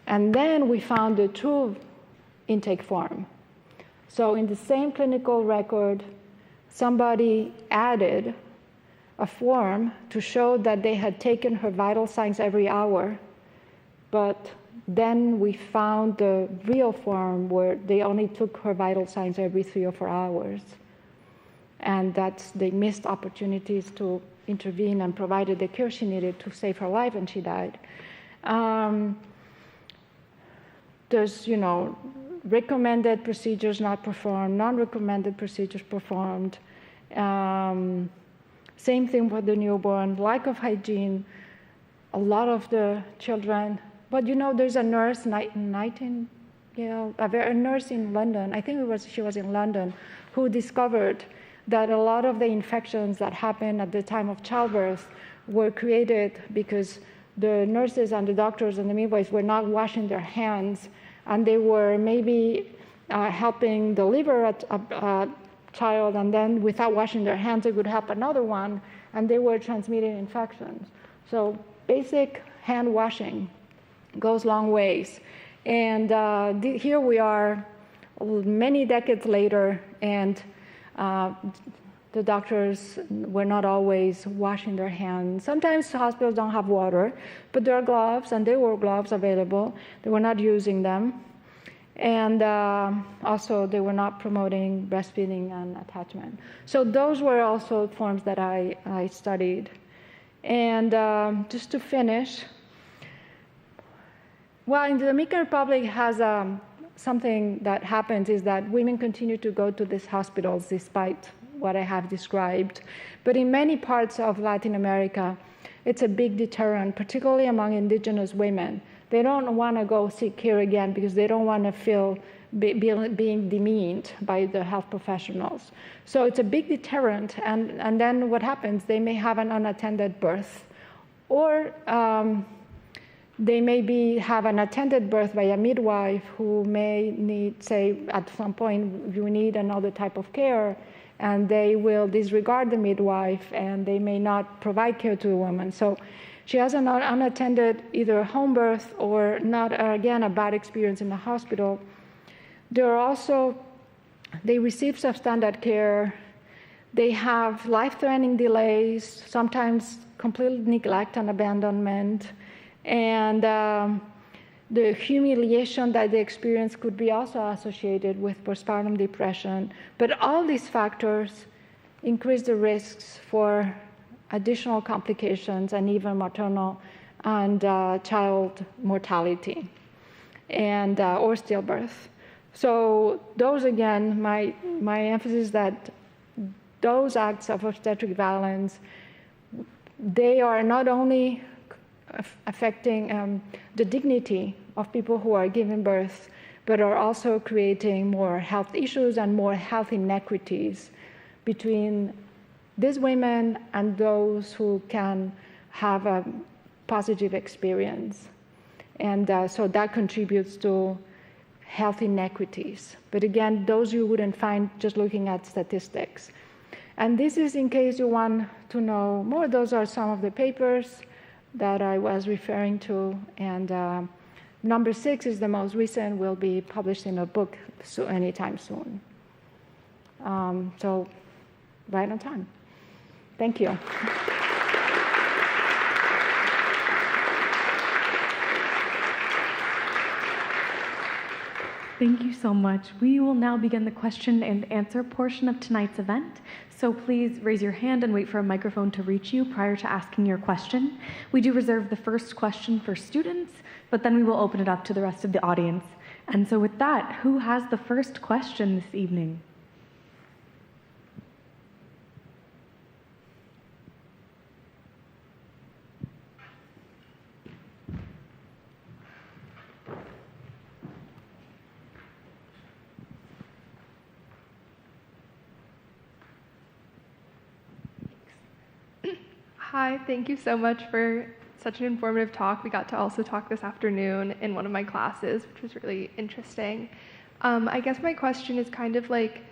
And then we found the true intake form. So in the same clinical record, somebody added a form to show that they had taken her vital signs every hour, but then we found the real form where they only took her vital signs every 3 or 4 hours. And they missed opportunities to intervene and provided the care she needed to save her life, and she died. There's, recommended procedures not performed, non-recommended procedures performed. Same thing for the newborn, lack of hygiene. A lot of the children, but there's a nurse, Nightingale, a nurse in London, I think she was in London, who discovered that a lot of the infections that happened at the time of childbirth were created because the nurses and the doctors and the midwives were not washing their hands, and they were maybe helping deliver a child, and then without washing their hands, they would help another one, and they were transmitting infections. So basic hand washing goes long ways. And here we are many decades later, and the doctors were not always washing their hands. Sometimes hospitals don't have water, but there are gloves, and there were gloves available. They were not using them. And also, they were not promoting breastfeeding and attachment. So those were also forms that I studied. And just to finish, well, in the Dominican Republic has something that happens is that women continue to go to these hospitals despite what I have described. But in many parts of Latin America, it's a big deterrent, particularly among indigenous women. They don't want to go seek care again because they don't want to feel being demeaned by the health professionals. So it's a big deterrent, and then what happens, they may have an unattended birth, or they may have an attended birth by a midwife who may need, say, at some point, you need another type of care, and they will disregard the midwife, and they may not provide care to the woman. So she has an unattended either home birth or not, again, a bad experience in the hospital. There are also, they receive substandard care. They have life-threatening delays, sometimes complete neglect and abandonment. And the humiliation that they experience could be also associated with postpartum depression. But all these factors increase the risks for additional complications and even maternal and child mortality and or stillbirth. So those, again, my emphasis that those acts of obstetric violence, they are not only affecting the dignity of people who are giving birth, but are also creating more health issues and more health inequities between these women and those who can have a positive experience. And so that contributes to health inequities. But again, those you wouldn't find just looking at statistics. And this is in case you want to know more. Those are some of the papers that I was referring to. And number 6 is the most recent, will be published in a book anytime soon. So right on time. Thank you. Thank you so much. We will now begin the question and answer portion of tonight's event. So please raise your hand and wait for a microphone to reach you prior to asking your question. We do reserve the first question for students, but then we will open it up to the rest of the audience. And so with that, who has the first question this evening? Hi, thank you so much for such an informative talk. We got to also talk this afternoon in one of my classes, which was really interesting. I guess my question is kind of like,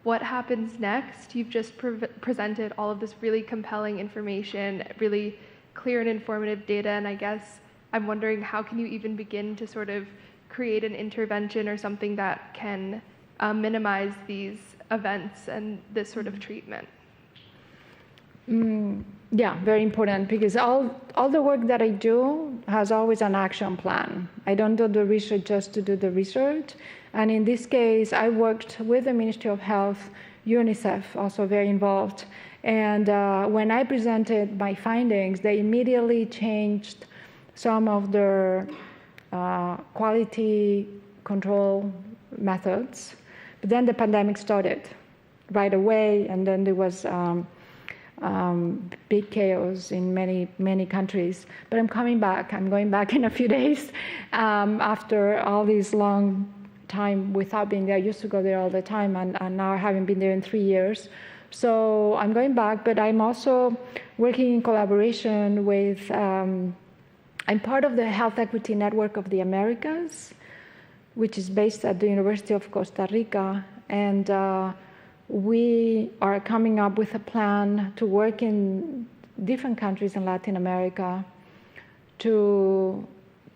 what happens next? You've just presented all of this really compelling information, really clear and informative data, and I guess I'm wondering, how can you even begin to sort of create an intervention or something that can minimize these events and this sort of treatment? Yeah, very important, because all the work that I do has always an action plan. I don't do the research just to do the research. And in this case, I worked with the Ministry of Health, UNICEF, also very involved. And when I presented my findings, they immediately changed some of their quality control methods. But then the pandemic started right away, and then there was big chaos in many countries. But I'm coming back. I'm going back in a few days after all this long time without being there. I used to go there all the time, and now I haven't been there in 3 years. So I'm going back, but I'm also working in collaboration with, I'm part of the Health Equity Network of the Americas, which is based at the University of Costa Rica. And we are coming up with a plan to work in different countries in Latin America to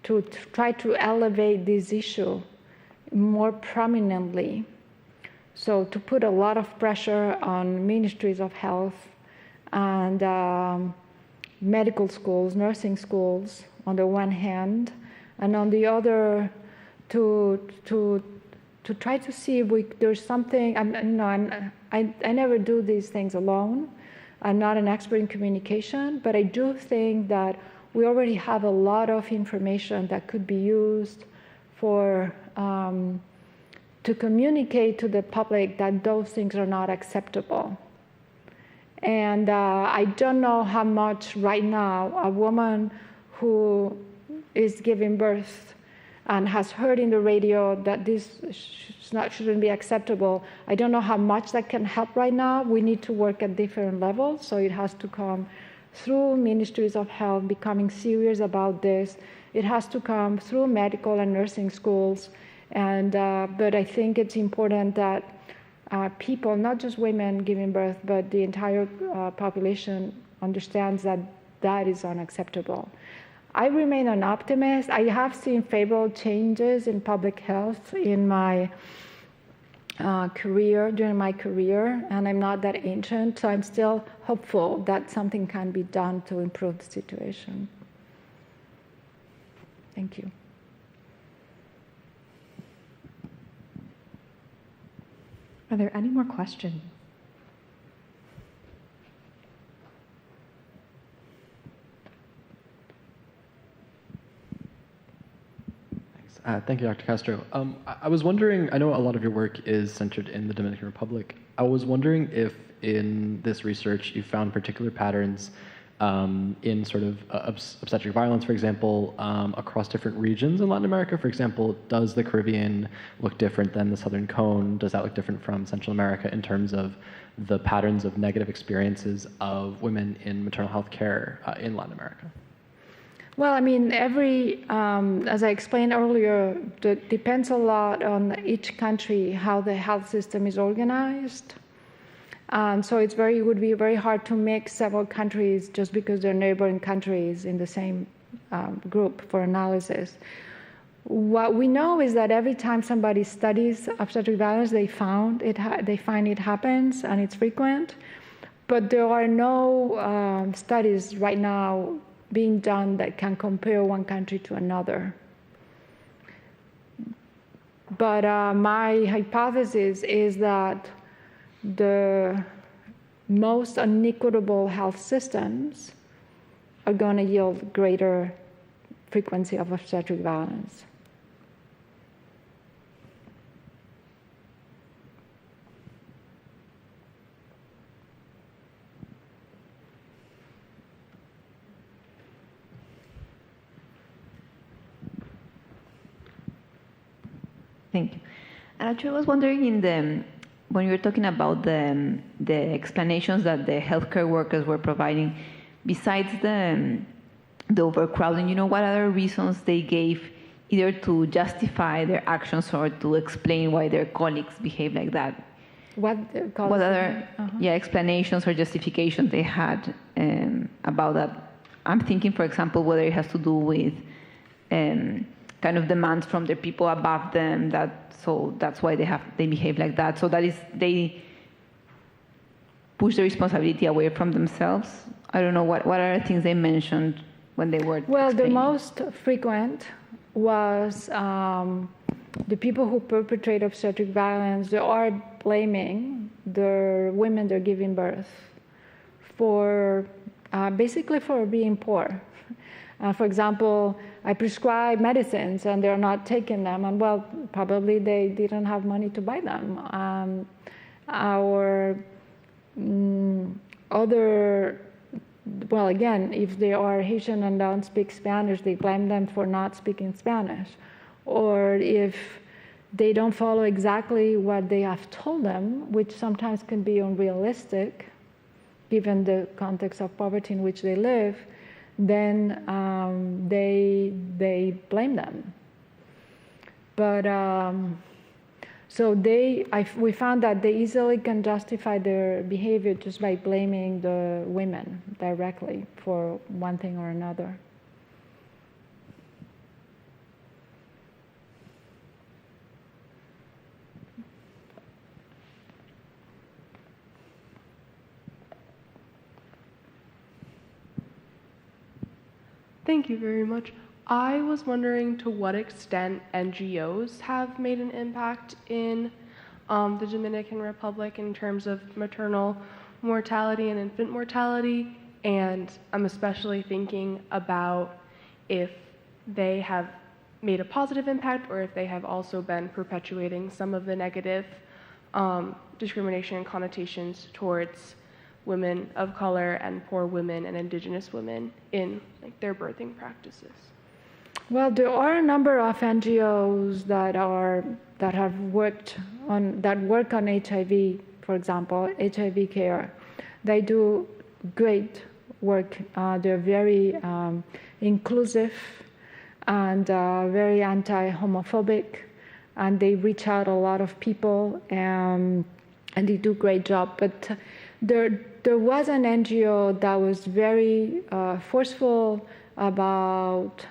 try to elevate this issue more prominently. So to put a lot of pressure on ministries of health and medical schools, nursing schools on the one hand, and on the other to try to see if there's something. I never do these things alone. I'm not an expert in communication, but I do think that we already have a lot of information that could be used for to communicate to the public that those things are not acceptable. And I don't know how much right now a woman who is giving birth and has heard in the radio that this shouldn't be acceptable, I don't know how much that can help right now. We need to work at different levels, so it has to come through ministries of health becoming serious about this. It has to come through medical and nursing schools, and but I think it's important that people, not just women giving birth, but the entire population understands that that is unacceptable. I remain an optimist. I have seen favorable changes in public health in my during my career, and I'm not that ancient, so I'm still hopeful that something can be done to improve the situation. Thank you. Are there any more questions? Thank you, Dr. Castro. I was wondering, I know a lot of your work is centered in the Dominican Republic. I was wondering if in this research you found particular patterns in sort of obstetric violence, for example, across different regions in Latin America. For example, does the Caribbean look different than the Southern Cone? Does that look different from Central America in terms of the patterns of negative experiences of women in maternal health care in Latin America? Well, I mean, as I explained earlier, it depends a lot on each country how the health system is organized. So it would be very hard to mix several countries just because they're neighboring countries in the same group for analysis. What we know is that every time somebody studies obstetric violence, they find it happens and it's frequent. But there are no studies right now being done that can compare one country to another. But my hypothesis is that the most unequitable health systems are going to yield greater frequency of obstetric violence. Thank you. And actually, I was wondering when you were talking about the explanations that the healthcare workers were providing, besides the overcrowding, what other reasons they gave either to justify their actions or to explain why their colleagues behave like that? What other explanations or justifications they had about that? I'm thinking, for example, whether it has to do with kind of demands from the people above them, so that's why they behave like that. So that is, they push the responsibility away from themselves. I don't know what are the things they mentioned when they were explaining? The most frequent was the people who perpetrate obstetric violence. They are blaming the women they're giving birth for basically for being poor. For example, I prescribe medicines and they're not taking them, and well, probably they didn't have money to buy them. Well, again, if they are Haitian and don't speak Spanish, they blame them for not speaking Spanish. Or if they don't follow exactly what they have told them, which sometimes can be unrealistic, given the context of poverty in which they live, then they blame them. But so we found that they easily can justify their behavior just by blaming the women directly for one thing or another. Thank you very much. I was wondering to what extent NGOs have made an impact in the Dominican Republic in terms of maternal mortality and infant mortality, and I'm especially thinking about if they have made a positive impact or if they have also been perpetuating some of the negative discrimination and connotations towards women of color and poor women and indigenous women in their birthing practices. Well, there are a number of NGOs that work on HIV, for example, HIV care. They do great work. They're very inclusive and very anti-homophobic, and they reach out a lot of people, and they do a great job. But there was an NGO that was very forceful about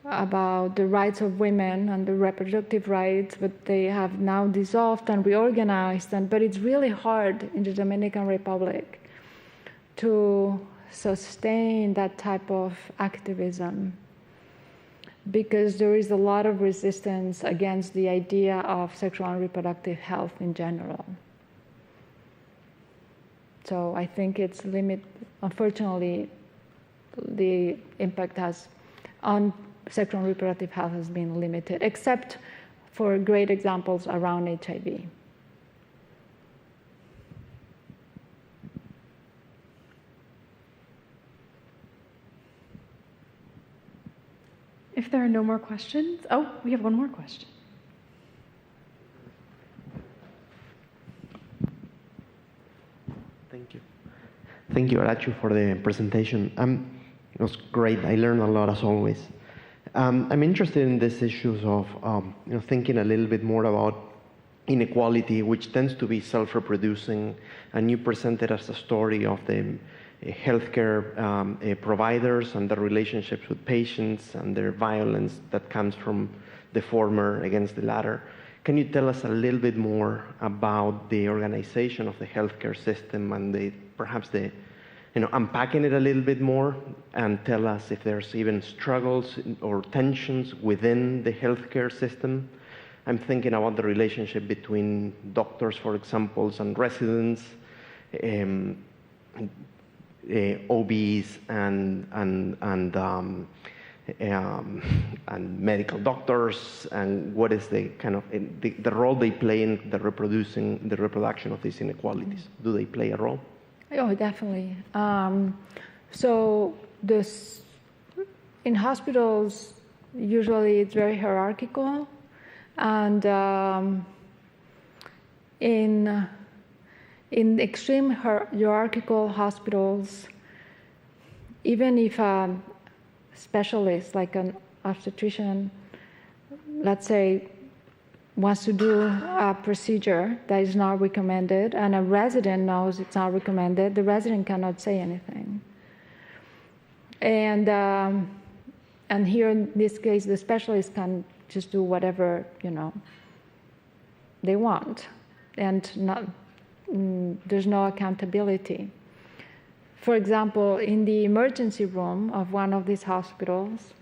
the rights of women and the reproductive rights, but they have now dissolved and reorganized. But it's really hard in the Dominican Republic to sustain that type of activism because there is a lot of resistance against the idea of sexual and reproductive health in general. So I think it's unfortunately, the impact on sexual and reproductive health has been limited, except for great examples around HIV. If there are no more questions, we have one more question. Thank you. Thank you, Arachu, for the presentation. It was great. I learned a lot, as always. I'm interested in these issues of thinking a little bit more about inequality, which tends to be self-reproducing, and you presented as a story of the healthcare providers and their relationships with patients and their violence that comes from the former against the latter. Can you tell us a little bit more about the organization of the healthcare system and perhaps the unpacking it a little bit more and tell us if there's even struggles or tensions within the healthcare system. I'm thinking about the relationship between doctors, for example, and residents, OBs and medical doctors, and what is the kind of the role they play in the reproduction of these inequalities. Do they play a role? Oh, definitely. So in hospitals, usually it's very hierarchical, and in extreme hierarchical hospitals, even if a specialist, like an obstetrician, let's say, wants to do a procedure that is not recommended, and a resident knows it's not recommended, the resident cannot say anything. And here in this case, the specialist can just do whatever they want, and there's no accountability. For example, in the emergency room of one of these hospitals,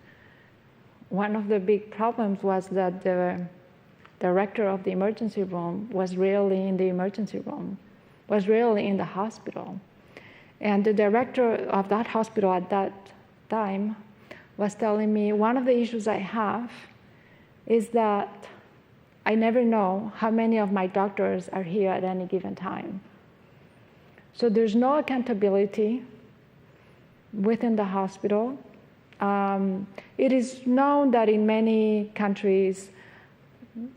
one of the big problems was that the director of the emergency room was rarely in the emergency room, was rarely in the hospital. And the director of that hospital at that time was telling me, one of the issues I have is that I never know how many of my doctors are here at any given time. So there's no accountability within the hospital. It is known that in many countries,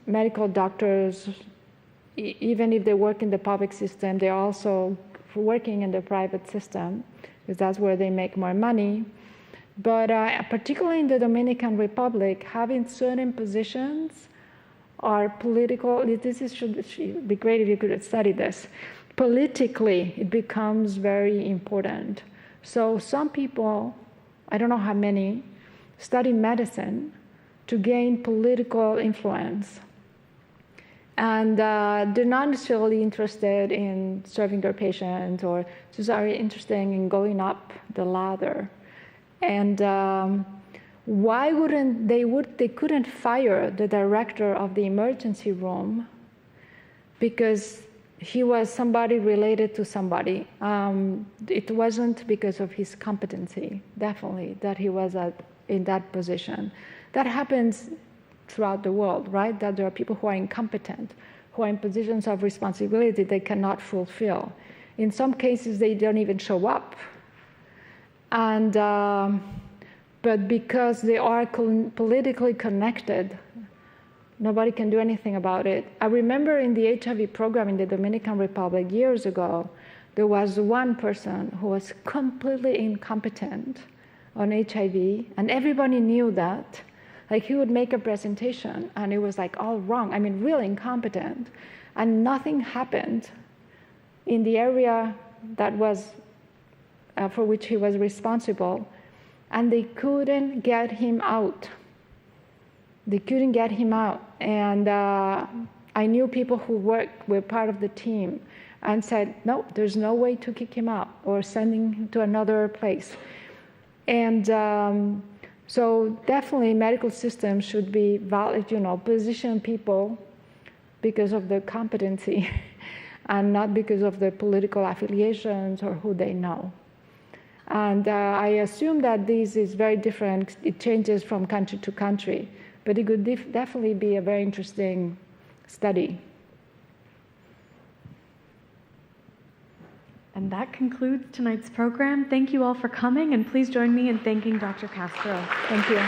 medical doctors, even if they work in the public system, they're also working in the private system, because that's where they make more money. But particularly in the Dominican Republic, having certain positions are political. Should be great if you could study this. Politically, it becomes very important. So some people, I don't know how many, study medicine to gain political influence. And they're not necessarily interested in serving their patients, or just are interested in going up the ladder. And why wouldn't they couldn't fire the director of the emergency room because he was somebody related to somebody. It wasn't because of his competency, definitely, that he was in that position. That happens throughout the world, right? That there are people who are incompetent, who are in positions of responsibility they cannot fulfill. In some cases, they don't even show up. And but because they are politically connected, nobody can do anything about it. I remember in the HIV program in the Dominican Republic years ago, there was one person who was completely incompetent on HIV, and everybody knew that. Like, he would make a presentation, and it was like all wrong. I mean, really incompetent, and nothing happened in the area that was for which he was responsible, and they couldn't get him out. They couldn't get him out. And I knew people who were part of the team and said, no, there's no way to kick him out or sending him to another place. And so definitely medical systems should be position people because of their competency and not because of their political affiliations or who they know. And I assume that this is very different. It changes from country to country. But it could definitely be a very interesting study. And that concludes tonight's program. Thank you all for coming, and please join me in thanking Dr. Castro. Thank you.